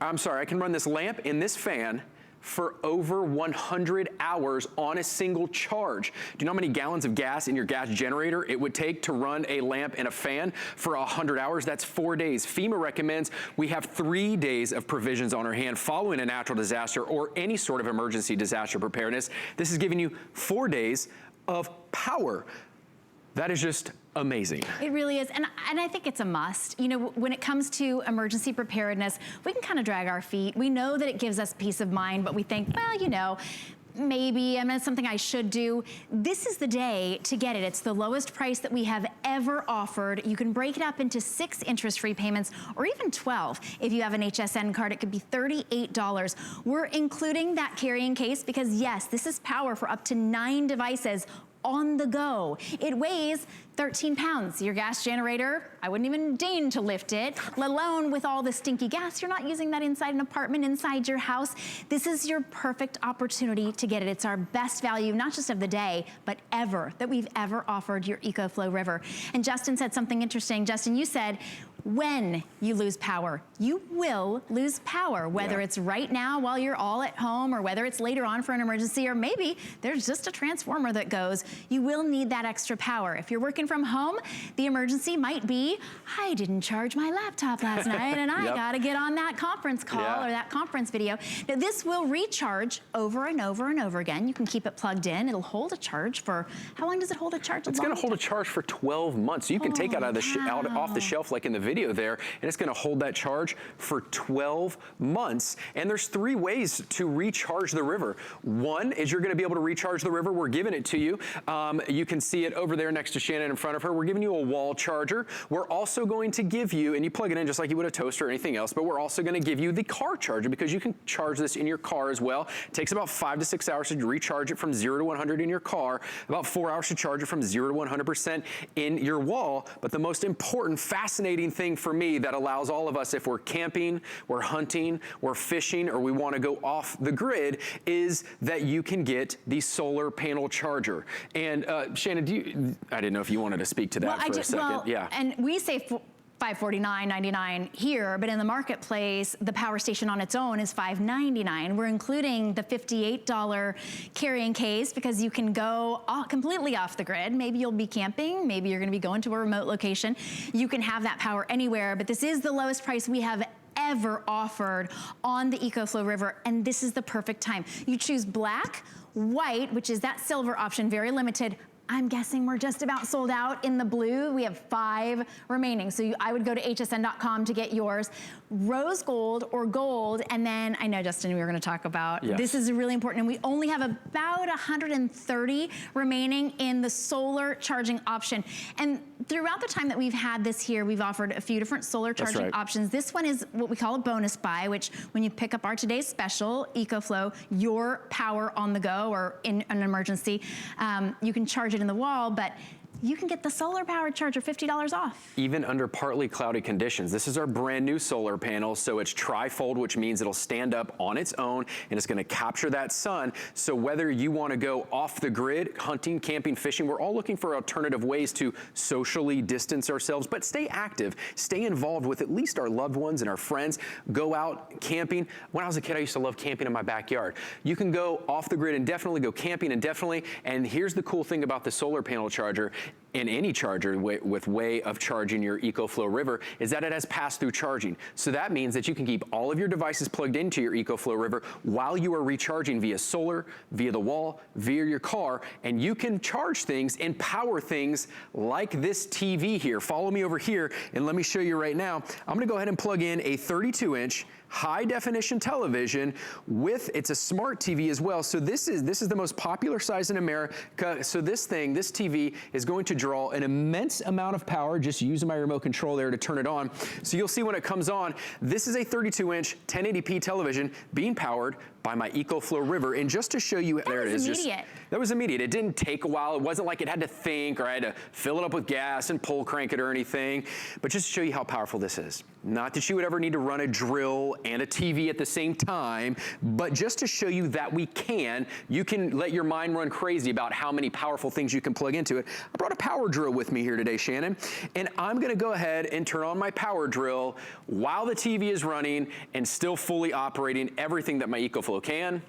I can run this lamp and this fan for over 100 hours on a single charge. Do you know how many gallons of gas in your gas generator it would take to run a lamp and a fan for 100 hours? That's 4 days. FEMA recommends we have 3 days of provisions on our hand following a natural disaster or any sort of emergency disaster preparedness. This is giving you 4 days of power. That is just amazing. It really is, and I think it's a must. You know, when it comes to emergency preparedness, we can kind of drag our feet. We know that it gives us peace of mind, but we think, well, you know, maybe, I mean, it's something I should do. This is the day to get it. It's the lowest price that we have ever offered. You can break it up into 6 interest-free payments or even 12. If you have an HSN card, it could be $38. We're including that carrying case because yes, this is power for up to 9 devices on the go. It weighs 13 pounds. Your gas generator, I wouldn't even deign to lift it, let alone with all the stinky gas. You're not using that inside an apartment, inside your house. This is your perfect opportunity to get it. It's our best value, not just of the day, but ever, that we've ever offered your EcoFlow River. And Justin said something interesting. Justin, you said, when you lose power, you will lose power, whether it's right now while you're all at home or whether it's later on for an emergency, or maybe there's just a transformer that goes. You will need that extra power. If you're working from home, the emergency might be, I didn't charge my laptop last night and I gotta get on that conference call or that conference video. Now this will recharge over and over and over again. You can keep it plugged in. It'll hold a charge for, how long does it hold a charge? It's gonna hold a charge for 12 months. So you can take it out of the off the shelf like in the video there, and it's gonna hold that charge for 12 months. And there's 3 ways to recharge the River. One is you're gonna be able to recharge the River. We're giving it to you. You can see it over there next to Shannon in front of her. We're giving you a wall charger. We're also going to give you, and you plug it in just like you would a toaster or anything else, but we're also gonna give you the car charger because you can charge this in your car as well. It takes about 5 to 6 hours to recharge it from 0 to 100 in your car, about 4 hours to charge it from 0 to 100% in your wall. But the most important, fascinating thing for me that allows all of us, if we're camping, we're hunting, we're fishing, or we want to go off the grid, is that you can get the solar panel charger. And Shannon, I didn't know if you wanted to speak to that for a second. Well, and we say $549.99 here, but in the marketplace, the power station on its own is $599. We're including the $58 carrying case because you can go completely off the grid. Maybe you'll be camping, maybe you're gonna be going to a remote location. You can have that power anywhere, but this is the lowest price we have ever offered on the EcoFlow River, and this is the perfect time. You choose black, white, which is that silver option, very limited. I'm guessing we're just about sold out in the blue. We have 5 remaining. So I would go to hsn.com to get yours. Rose gold or gold, and then I know, Justin, we were gonna talk about, this is really important, and we only have about 130 remaining in the solar charging option. And throughout the time that we've had this here, we've offered a few different solar charging options. This one is what we call a bonus buy, which when you pick up our today's special, EcoFlow, your power on the go or in an emergency, you can charge it in the wall, but you can get the solar powered charger $50 off. Even under partly cloudy conditions. This is our brand new solar panel, so it's tri-fold, which means it'll stand up on its own and it's gonna capture that sun. So whether you wanna go off the grid, hunting, camping, fishing, we're all looking for alternative ways to socially distance ourselves, but stay active, stay involved with at least our loved ones and our friends. Go out camping. When I was a kid, I used to love camping in my backyard. You can go off the grid indefinitely, go camping indefinitely, and here's the cool thing about the solar panel charger. In any charger with way of charging your EcoFlow River is that it has pass-through charging. So that means that you can keep all of your devices plugged into your EcoFlow River while you are recharging via solar, via the wall, via your car, and you can charge things and power things like this TV here. Follow me over here and let me show you right now. I'm gonna go ahead and plug in a 32-inch high definition television with, it's a smart TV as well. So this is the most popular size in America. So this TV is going to draw an immense amount of power, just using my remote control there to turn it on. So you'll see when it comes on, this is a 32-inch 1080p television being powered by my EcoFlow River. And just to show you, there it is. That was immediate. It didn't take a while. It wasn't like it had to think or I had to fill it up with gas and pull crank it or anything. But just to show you how powerful this is. Not that you would ever need to run a drill and a TV at the same time, but just to show you that you can let your mind run crazy about how many powerful things you can plug into it. I brought a power drill with me here today, Shannon, and I'm gonna go ahead and turn on my power drill while the TV is running and still fully operating everything that my EcoFlow can.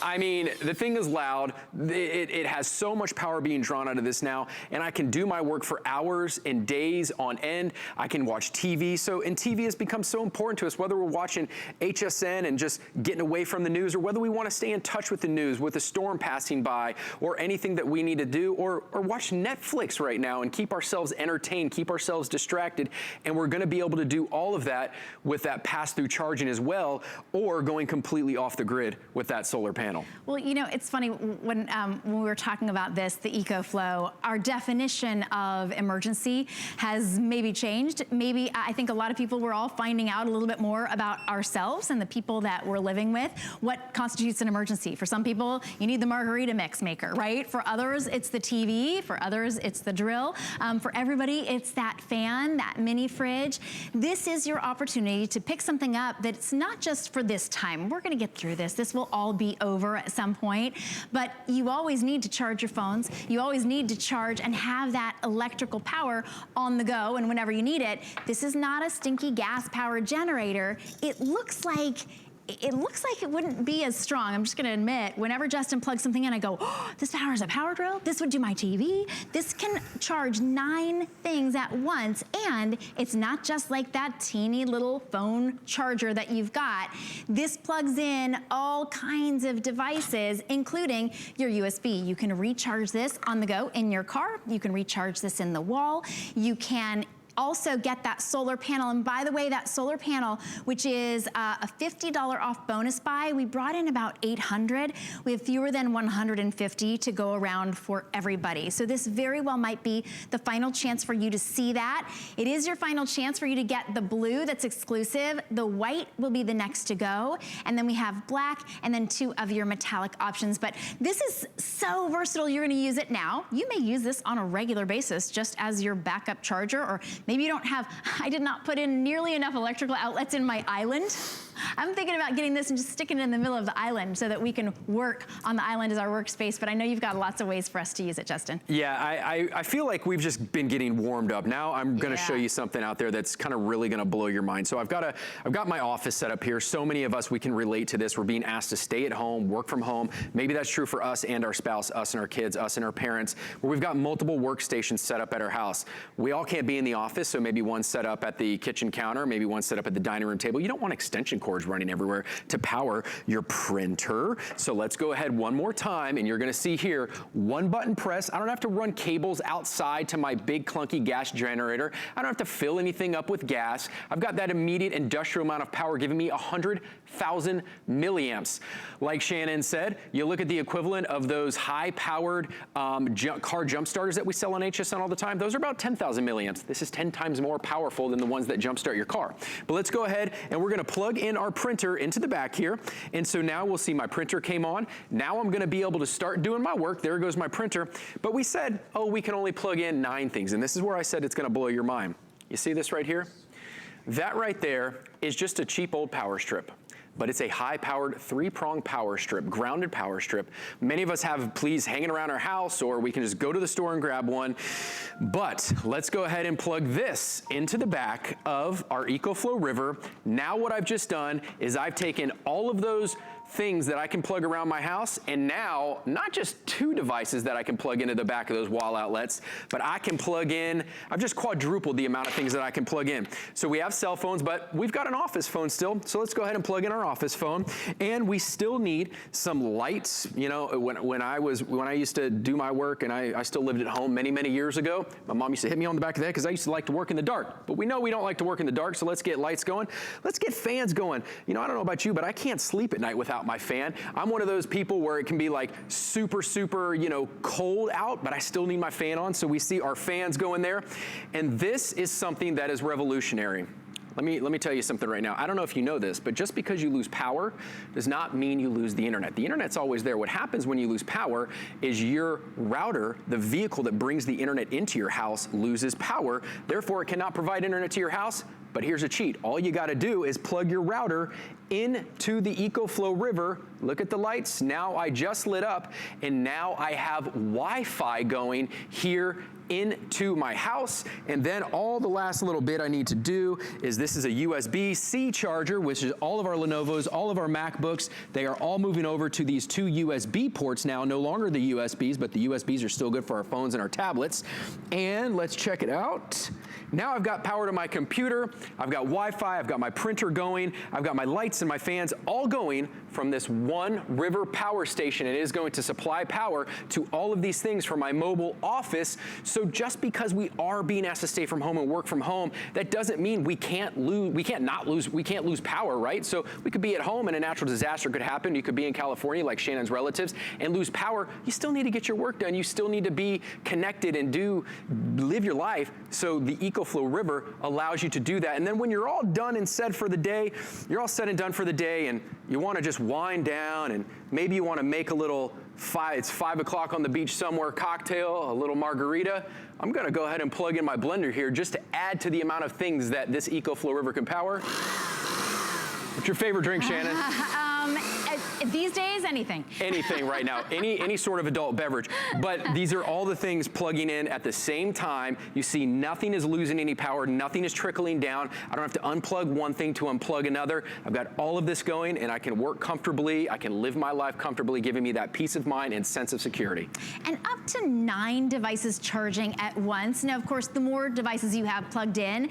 I mean, the thing is loud. It has so much power being drawn out of this now, and I can do my work for hours and days on end. I can watch TV. And TV has become so important to us, whether we're watching HSN and just getting away from the news, or whether we want to stay in touch with the news, with a storm passing by, or anything that we need to do, or watch Netflix right now and keep ourselves entertained, keep ourselves distracted. And we're going to be able to do all of that with that pass-through charging as well, or going completely off the grid with that solar panel. Well, you know, it's funny, when we were talking about this, the EcoFlow, our definition of emergency has maybe changed. Maybe I think a lot of people were all finding out a little bit more about ourselves and the people that we're living with. What constitutes an emergency? For some people, you need the margarita mix maker, right? For others, it's the TV. For others, it's the drill. For everybody, it's that fan, that mini fridge. This is your opportunity to pick something up that's not just for this time. We're gonna get through this. This will all be over at some point, but you always need to charge your phones. You always need to charge and have that electrical power on the go and whenever you need it. This is not a stinky gas-powered generator. It looks like it wouldn't be as strong. I'm just gonna admit, whenever Justin plugs something in, I go, oh, this powers a power drill? This would do my TV? This can charge 9 things at once, and it's not just like that teeny little phone charger that you've got. This plugs in all kinds of devices, including your USB. You can recharge this on the go in your car. You can recharge this in the wall. You can also get that solar panel. And by the way, that solar panel, which is a $50 off bonus buy, we brought in about 800. We have fewer than 150 to go around for everybody. So this very well might be the final chance for you to see that. It is your final chance for you to get the blue that's exclusive. The white will be the next to go. And then we have black and then 2 of your metallic options. But this is so versatile, you're gonna use it now. You may use this on a regular basis just as your backup charger, or maybe you don't have, I did not put in nearly enough electrical outlets in my island. I'm thinking about getting this and just sticking it in the middle of the island so that we can work on the island as our workspace, but I know you've got lots of ways for us to use it, Justin. Yeah, I feel like we've just been getting warmed up. Now I'm gonna show you something out there that's kind of really gonna blow your mind. So I've got my office set up here. So many of us, we can relate to this. We're being asked to stay at home, work from home. Maybe that's true for us and our spouse, us and our kids, us and our parents, where we've got multiple workstations set up at our house. We all can't be in the office, so maybe one set up at the kitchen counter, maybe one set up at the dining room table. You don't want extension cords running everywhere to power your printer. So let's go ahead one more time, and you're gonna see here, one button press. I don't have to run cables outside to my big clunky gas generator. I don't have to fill anything up with gas. I've got that immediate industrial amount of power giving me 100,000 milliamps. Like Shannon said, you look at the equivalent of those high-powered car jump starters that we sell on HSN all the time. Those are about 10,000 milliamps. This is 10 times more powerful than the ones that jumpstart your car. But let's go ahead and we're gonna plug in our printer into the back here. And so now we'll see my printer came on. Now I'm gonna be able to start doing my work. There goes my printer. But we said, oh, we can only plug in 9 things. And this is where I said it's gonna blow your mind. You see this right here? That right there is just a cheap old power strip. But it's a high-powered 3-prong power strip, grounded power strip. Many of us have pleas hanging around our house, or we can just go to the store and grab one. But let's go ahead and plug this into the back of our EcoFlow River. Now what I've just done is I've taken all of those things that I can plug around my house, and now not just 2 devices that I can plug into the back of those wall outlets, but I can plug in, I've just quadrupled the amount of things that I can plug in. So we have cell phones, but we've got an office phone still, so let's go ahead and plug in our office phone. And we still need some lights. You know, when I used to do my work, and I still lived at home many, many years ago, my mom used to hit me on the back of the head because I used to like to work in the dark. But we know we don't like to work in the dark, so let's get lights going. Let's get fans going. You know, I don't know about you, but I can't sleep at night without my fan. I'm one of those people where it can be like super, super, you know, cold out, but I still need my fan on. So we see our fans going there. And this is something that is revolutionary. Let me tell you something right now. I don't know if you know this, but just because you lose power does not mean you lose the internet. The internet's always there. What happens when you lose power is your router, the vehicle that brings the internet into your house, loses power. Therefore, it cannot provide internet to your house. But here's a cheat. All you gotta do is plug your router into the EcoFlow River. Look at the lights. Now I just lit up, and now I have Wi-Fi going here into my house. And then all the last little bit I need to do is, this is a USB-C charger, which is all of our Lenovo's, all of our MacBooks. They are all moving over to these 2 USB ports now, no longer the USBs, but the USBs are still good for our phones and our tablets. And let's check it out. Now I've got power to my computer, I've got Wi-Fi, I've got my printer going, I've got my lights and my fans all going from this one river power station. It is going to supply power to all of these things from my mobile office. So just because we are being asked to stay from home and work from home, that doesn't mean we can't lose power, right? So we could be at home and a natural disaster could happen. You could be in California like Shannon's relatives and lose power. You still need to get your work done. You still need to be connected and live your life. So the EcoFlow River allows you to do that. And then when you're all done and said for the day, you're all said and done for the day, and you want to just wind down, and maybe you want to make a little it's 5 o'clock on the beach somewhere cocktail, a little margarita. I'm going to go ahead and plug in my blender here just to add to the amount of things that this EcoFlow River can power. What's your favorite drink, Shannon? These days, anything. Anything right now, any sort of adult beverage. But these are all the things plugging in at the same time. You see, nothing is losing any power, nothing is trickling down. I don't have to unplug one thing to unplug another. I've got all of this going, and I can work comfortably, I can live my life comfortably, giving me that peace of mind and sense of security. And up to 9 devices charging at once. Now, of course, the more devices you have plugged in,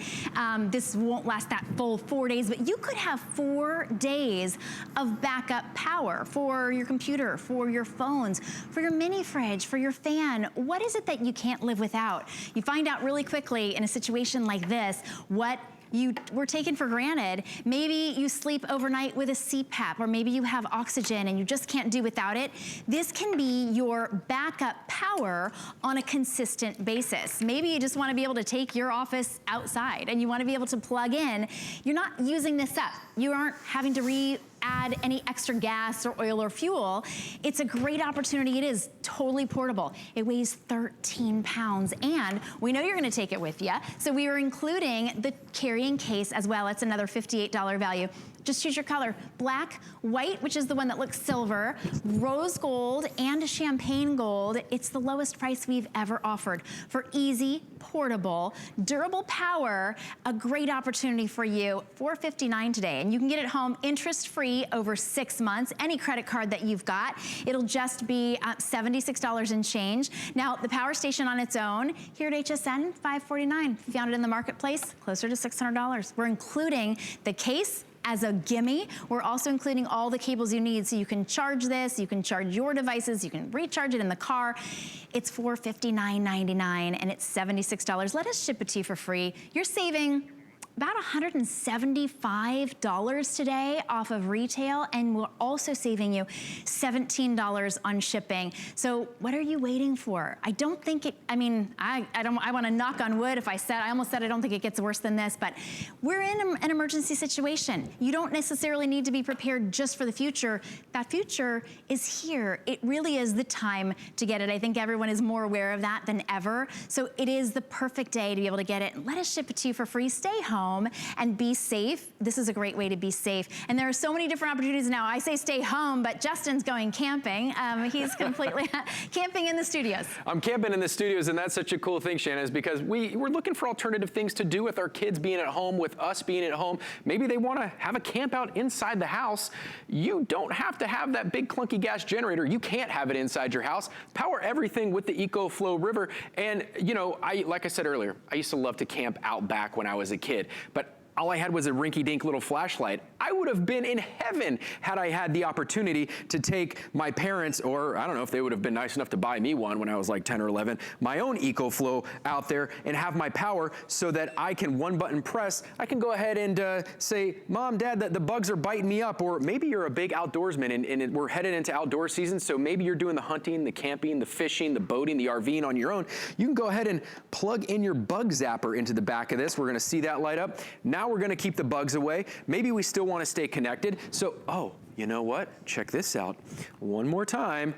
this won't last that full 4 days, but you could have 4 days of backup power for your computer, for your phones, for your mini fridge, for your fan. What is it that you can't live without? You find out really quickly in a situation like this what you were taken for granted. Maybe you sleep overnight with a CPAP, or maybe you have oxygen and you just can't do without it. This can be your backup power on a consistent basis. Maybe you just want to be able to take your office outside and you want to be able to plug in. You're not using this up. You aren't having to add any extra gas or oil or fuel. It's a great opportunity. It is totally portable. It weighs 13 pounds, and we know you're gonna take it with you. So we are including the carrying case as well. It's another $58 value. Just choose your color. Black, white, which is the one that looks silver, rose gold, and champagne gold. It's the lowest price we've ever offered for easy, portable, durable power. A great opportunity for you. $459 today, and you can get it home interest-free over 6 months. Any credit card that you've got, it'll just be $76 and change. Now, the power station on its own, here at HSN, $549. If you found it in the marketplace, closer to $600. We're including the case as a gimme. We're also including all the cables you need, so you can charge this, you can charge your devices, you can recharge it in the car. It's $459.99 and it's $76. Let us ship it to you for free. You're saving about $175 today off of retail, and we're also saving you $17 on shipping. So what are you waiting for? I don't think it, I want to knock on wood I almost said I don't think it gets worse than this, but we're in an emergency situation. You don't necessarily need to be prepared just for the future. That future is here. It really is the time to get it. I think everyone is more aware of that than ever. So it is the perfect day to be able to get it. Let us ship it to you for free. Stay home and be safe. This is a great way to be safe. And there are so many different opportunities now. I say stay home, but Justin's going camping. He's completely camping in the studios. I'm camping in the studios, and that's such a cool thing, Shannon, is because we're looking for alternative things to do with our kids being at home, with us being at home. Maybe they want to have a camp out inside the house. You don't have to have that big clunky gas generator. You can't have it inside your house. Power everything with the EcoFlow River. And like I said earlier, I used to love to camp out back when I was a kid. But all I had was a rinky-dink little flashlight. I would have been in heaven had I had the opportunity to take my parents, or I don't know if they would have been nice enough to buy me one when I was like 10 or 11, my own EcoFlow out there and have my power so that I can one button press. I can go ahead and say, Mom, Dad, the bugs are biting me up. Or maybe you're a big outdoorsman and we're headed into outdoor season, so maybe you're doing the hunting, the camping, the fishing, the boating, the RVing on your own. You can go ahead and plug in your bug zapper into the back of this. We're gonna see that light up. Now we're gonna keep the bugs away. Maybe we still wanna stay connected. So, oh, you know what? Check this out. One more time.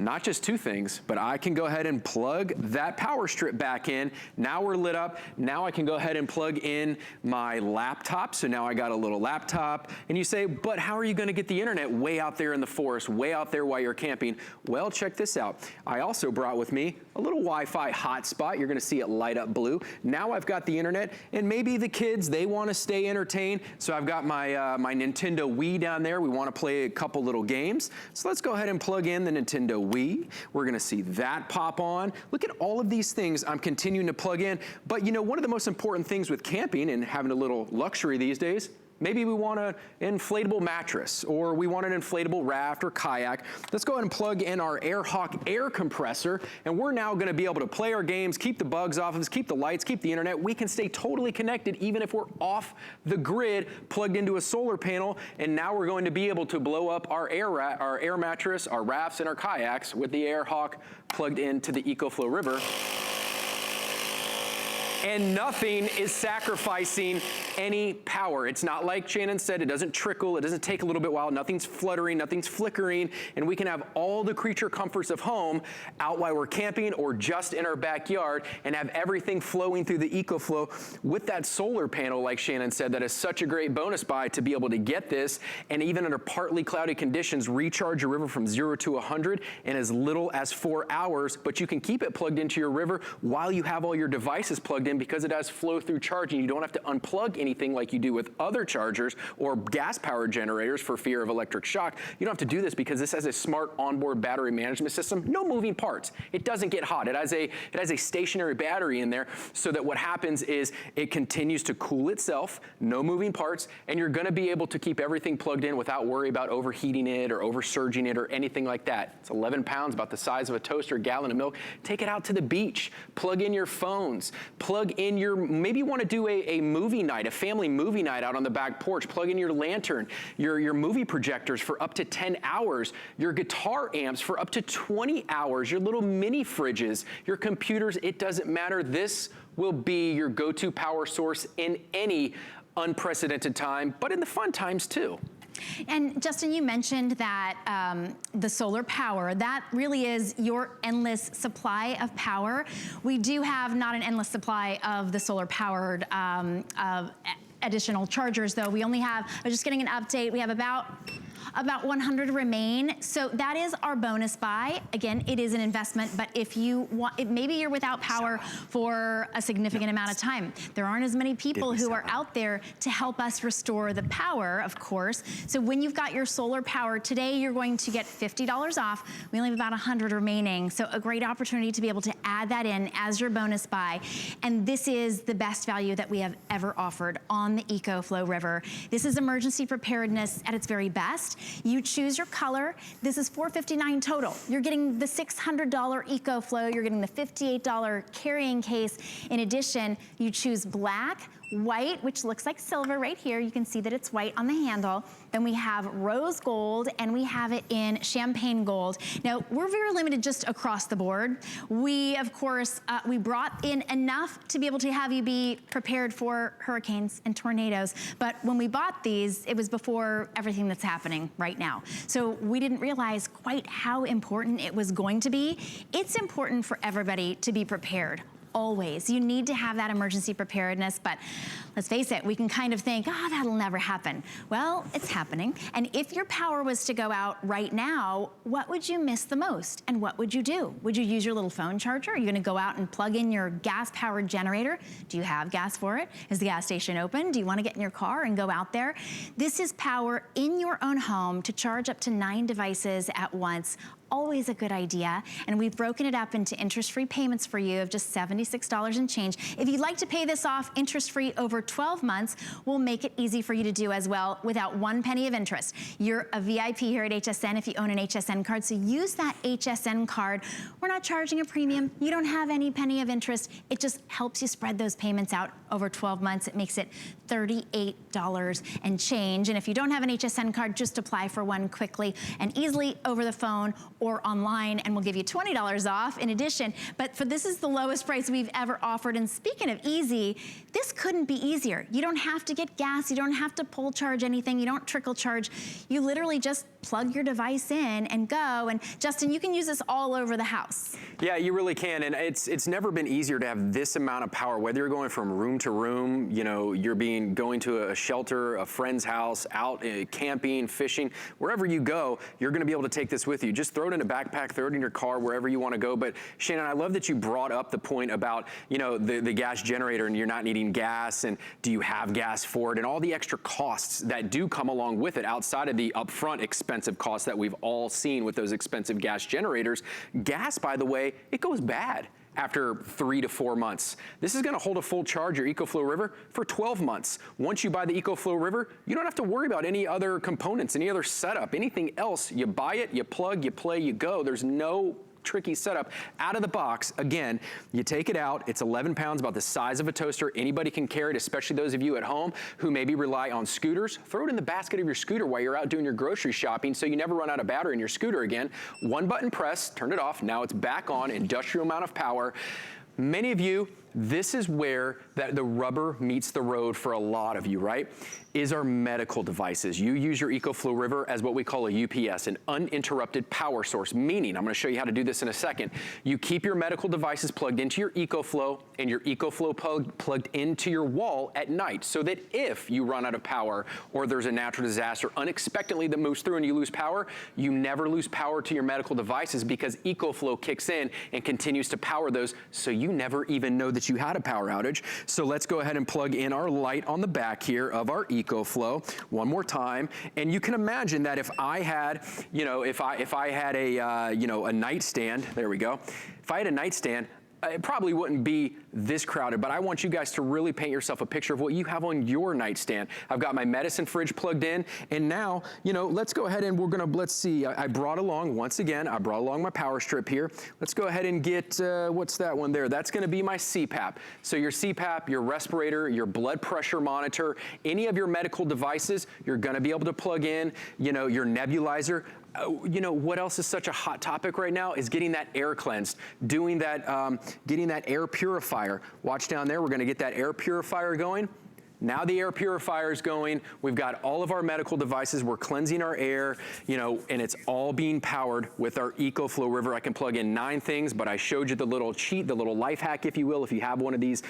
not just two things, but I can go ahead and plug that power strip back in. Now we're lit up. Now I can go ahead and plug in my laptop. So now I got a little laptop. And you say, but how are you gonna get the internet way out there in the forest, way out there while you're camping? Well, check this out. I also brought with me a little Wi-Fi hotspot. You're gonna see it light up blue. Now I've got the internet, and maybe the kids, they wanna stay entertained. So I've got my, my Nintendo Wii down there. We wanna play a couple little games. So let's go ahead and plug in the Nintendo Wii. We're gonna see that pop on. Look at all of these things I'm continuing to plug in. But you know, one of the most important things with camping and having a little luxury these days, maybe we want an inflatable mattress, or we want an inflatable raft or kayak. Let's go ahead and plug in our AirHawk air compressor, and we're now gonna be able to play our games, keep the bugs off of us, keep the lights, keep the internet. We can stay totally connected even if we're off the grid, plugged into a solar panel, and now we're going to be able to blow up our air mattress, our rafts, and our kayaks with the AirHawk plugged into the EcoFlow River. And nothing is sacrificing any power. It's not like Shannon said, it doesn't trickle, it doesn't take a little bit while, nothing's fluttering, nothing's flickering, and we can have all the creature comforts of home out while we're camping or just in our backyard and have everything flowing through the EcoFlow with that solar panel, like Shannon said. That is such a great bonus buy to be able to get this, and even under partly cloudy conditions, recharge your river from 0 to 100 in as little as 4 hours, but you can keep it plugged into your river while you have all your devices plugged in, because it has flow through charging. You don't have to unplug anything like you do with other chargers or gas powered generators for fear of electric shock. You don't have to do this because this has a smart onboard battery management system. No moving parts. It doesn't get hot. It has a stationary battery in there, so that what happens is it continues to cool itself, no moving parts, and you're gonna be able to keep everything plugged in without worry about overheating it or oversurging it or anything like that. It's 11 pounds, about the size of a toaster, a gallon of milk. Take it out to the beach, plug in your phones, plug in your, maybe you want to do a movie night, a family movie night out on the back porch. Plug in your lantern, your movie projectors for up to 10 hours, your guitar amps for up to 20 hours, your little mini fridges, your computers. It doesn't matter. This will be your go-to power source in any unprecedented time, but in the fun times too. And Justin, you mentioned that the solar power, that really is your endless supply of power. We do have not an endless supply of the solar powered additional chargers though. We only have, I was just getting an update, we have about 100 remain. So that is our bonus buy. Again, it is an investment, but if you want, maybe you're without power for a significant amount of time. There aren't as many people who are out there to help us restore the power, of course. So when you've got your solar power today, you're going to get $50 off. We only have about 100 remaining. So a great opportunity to be able to add that in as your bonus buy. And this is the best value that we have ever offered on the EcoFlow River. This is emergency preparedness at its very best. You choose your color. This is $459 total. You're getting the $600 EcoFlow. You're getting the $58 carrying case. In addition, you choose black, white, which looks like silver right here. You can see that it's white on the handle. Then we have rose gold, and we have it in champagne gold. Now, we're very limited just across the board. We, of course, we brought in enough to be able to have you be prepared for hurricanes and tornadoes. But when we bought these, it was before everything that's happening right now. So we didn't realize quite how important it was going to be. It's important for everybody to be prepared. Always. You need to have that emergency preparedness, but let's face it, we can kind of think, oh, that'll never happen. Well, it's happening. And if your power was to go out right now, what would you miss the most? And what would you do? Would you use your little phone charger? Are you gonna go out and plug in your gas-powered generator? Do you have gas for it? Is the gas station open? Do you wanna get in your car and go out there? This is power in your own home to charge up to 9 devices at once. Always a good idea. And we've broken it up into interest-free payments for you of just $76 and change. If you'd like to pay this off interest-free over 12 months, we'll make it easy for you to do as well without 1 penny of interest. You're a VIP here at HSN if you own an HSN card, so use that HSN card. We're not charging a premium. You don't have any penny of interest. It just helps you spread those payments out over 12 months. It makes it $38 and change. And if you don't have an HSN card, just apply for one quickly and easily over the phone or online, and we'll give you $20 off in addition. But this is the lowest price we've ever offered. And speaking of easy, this couldn't be easier. You don't have to get gas. You don't have to pull charge anything. You don't trickle charge. You literally just plug your device in and go. And Justin, you can use this all over the house. Yeah, you really can. And it's never been easier to have this amount of power, whether you're going from room to room, you know, you're going to a shelter, a friend's house, out camping, fishing, wherever you go, you're going to be able to take this with you. Just throw it in a backpack, throw it in your car, wherever you want to go. But Shannon, I love that you brought up the point about, you know, the gas generator and you're not needing gas, and do you have gas for it, and all the extra costs that do come along with it outside of the upfront expensive costs that we've all seen with those expensive gas generators. Gas, by the way, it goes bad after 3 to 4 months. This is gonna hold a full charge, your EcoFlow River, for 12 months. Once you buy the EcoFlow River, you don't have to worry about any other components, any other setup, anything else. You buy it, you plug, you play, you go. There's no tricky setup. Out of the box, again, you take it out, it's 11 pounds, about the size of a toaster. Anybody can carry it, especially those of you at home who maybe rely on scooters. Throw it in the basket of your scooter while you're out doing your grocery shopping so you never run out of battery in your scooter again. One button press, turn it off, now it's back on, industrial amount of power. Many of you, this is where the rubber meets the road for a lot of you, right? Is our medical devices. You use your EcoFlow River as what we call a UPS, an uninterrupted power source, meaning, I'm gonna show you how to do this in a second. You keep your medical devices plugged into your EcoFlow and your EcoFlow plugged into your wall at night, so that if you run out of power or there's a natural disaster unexpectedly that moves through and you lose power, you never lose power to your medical devices because EcoFlow kicks in and continues to power those, so you never even know that you had a power outage. So let's go ahead and plug in our light on the back here of our EcoFlow one more time. And you can imagine that if I had, you know, if I had a, you know, a nightstand, there we go. If I had a nightstand, it probably wouldn't be this crowded, but I want you guys to really paint yourself a picture of what you have on your nightstand. I've got my medicine fridge plugged in, and now, you know, let's go ahead and we're gonna, let's see, I brought along, once again, I brought along my power strip here. Let's go ahead and get, what's that one there? That's gonna be my CPAP. So your CPAP, your respirator, your blood pressure monitor, any of your medical devices, you're gonna be able to plug in, you know, your nebulizer. You know, what else is such a hot topic right now is getting that air cleansed, doing that, getting that air purifier. Watch down there, we're gonna get that air purifier going. Now the air purifier is going. We've got all of our medical devices. We're cleansing our air, you know, and it's all being powered with our EcoFlow River. I can plug in 9 things, but I showed you the little cheat, the little life hack, if you will. If you have one of these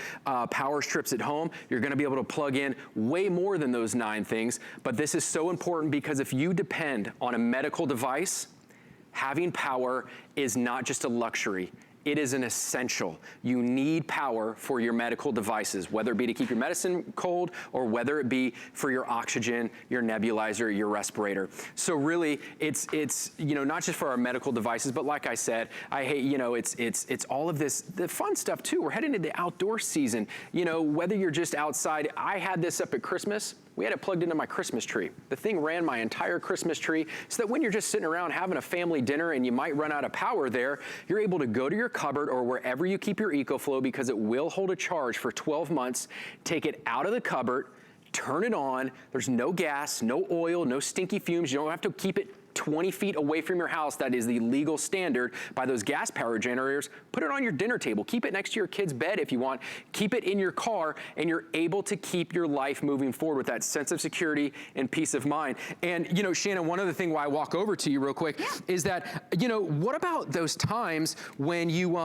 power strips at home, you're gonna be able to plug in way more than those 9 things. But this is so important because if you depend on a medical device, having power is not just a luxury. It is an essential. You need power for your medical devices, whether it be to keep your medicine cold or whether it be for your oxygen, your nebulizer, your respirator. So really, it's you know, not just for our medical devices, but like I said, I hate, you know, it's all of this, the fun stuff too. We're heading into the outdoor season. You know, whether you're just outside, I had this up at Christmas. We had it plugged into my Christmas tree. The thing ran my entire Christmas tree so that when you're just sitting around having a family dinner and you might run out of power there, you're able to go to your cupboard or wherever you keep your EcoFlow, because it will hold a charge for 12 months, take it out of the cupboard, turn it on. There's no gas, no oil, no stinky fumes. You don't have to keep it 20 feet away from your house. That is the legal standard by those gas power generators. Put it on your dinner table. Keep it next to your kid's bed if you want. Keep it in your car, and you're able to keep your life moving forward with that sense of security and peace of mind. And, you know, Shannon, one other thing while I walk over to you real quick is that, you know, what about those times when you,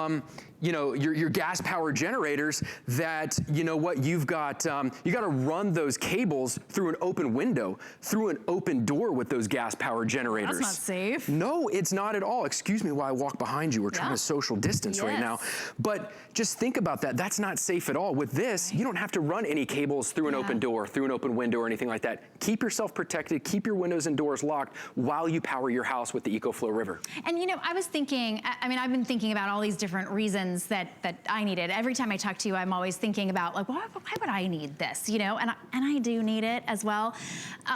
you know, your gas power generators that, you know what, you've got, you got to run those cables through an open window, through an open door with those gas power generators. That's not safe. No, it's not at all. Excuse me while I walk behind you. We're trying to social distance right now. But just think about that. That's not safe at all. With this, you don't have to run any cables through an open door, through an open window or anything like that. Keep yourself protected. Keep your windows and doors locked while you power your house with the EcoFlow River. And you know, I was thinking, I mean, I've been thinking about all these different reasons that I need it. Every time I talk to you, I'm always thinking about like, why would I need this? You know, and I do need it as well.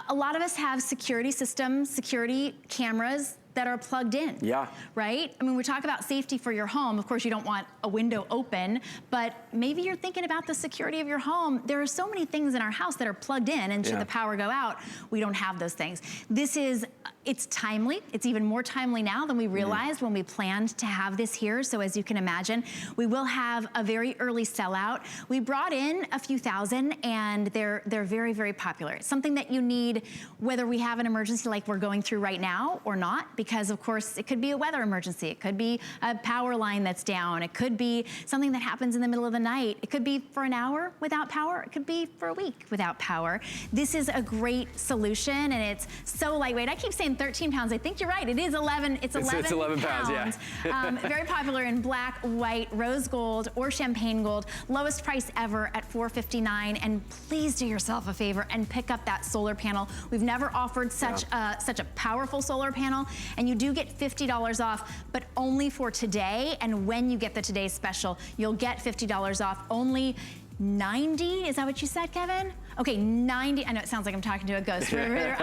A lot of us have security systems, security cameras that are plugged in. Yeah. Right? I mean, we talk about safety for your home. Of course, you don't want a window open, but maybe you're thinking about the security of your home. There are so many things in our house that are plugged in, and should the power go out, we don't have those things. This is, it's timely. It's even more timely now than we realized when we planned to have this here. So as you can imagine, we will have a very early sellout. We brought in a few thousand, and they're very, very popular. It's something that you need whether we have an emergency like we're going through right now or not, because of course it could be a weather emergency. It could be a power line that's down. It could be something that happens in the middle of the night. It could be for an hour without power. It could be for a week without power. This is a great solution, and it's so lightweight. I keep saying 13 pounds. I think you're right. It is 11. It's 11 pounds, yeah. Very popular in black, white, rose gold, or champagne gold. Lowest price ever at $459. And please do yourself a favor and pick up that solar panel. We've never offered such a powerful solar panel, and you do get $50 off, but only for today. And when you get the today's special, you'll get $50 off. Only 90, is that what you said, Kevin? Okay, 90, I know it sounds like I'm talking to a ghost. We're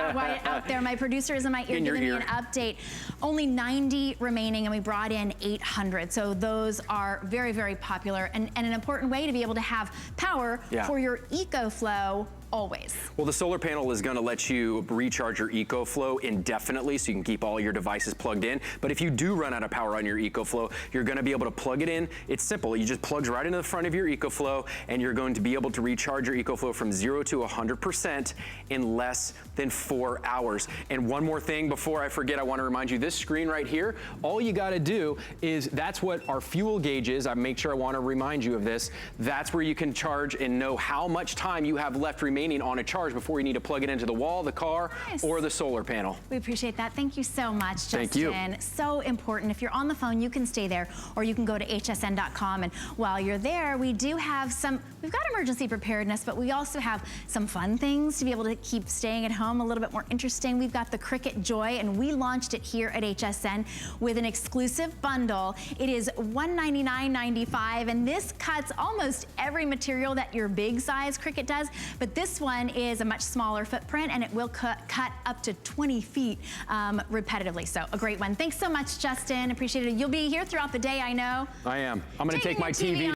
out there. My producer is in my ear giving me an update. Only 90 remaining, and we brought in 800. So those are very, very popular, and an important way to be able to have power for your EcoFlow always. Well, the solar panel is gonna let you recharge your EcoFlow indefinitely, so you can keep all your devices plugged in. But if you do run out of power on your EcoFlow, you're gonna be able to plug it in. It's simple. It just plugs right into the front of your EcoFlow, and you're going to be able to recharge your EcoFlow from 0 to 100% in less than 4 hours. And one more thing before I forget, I want to remind you, this screen right here, all you got to do is, that's what our fuel gauge is. I make sure I want to remind you of this. That's where you can charge and know how much time you have left remaining on a charge before you need to plug it into the wall, the car, or the solar panel. We appreciate that. Thank you so much, Justin. Thank you. So important. If you're on the phone, you can stay there, or you can go to hsn.com. And while you're there, we do have we've got emergency preparedness, but we also have some fun things to be able to keep staying at home a little bit more interesting. We've got the Cricut Joy, and we launched it here at HSN with an exclusive bundle. It is $199.95, and this cuts almost every material that your big size Cricut does, but this one is a much smaller footprint, and it will cut up to 20 feet repetitively. So a great one. Thanks so much, Justin. Appreciate it. You'll be here throughout the day, I know. I am. I'm going to take my TV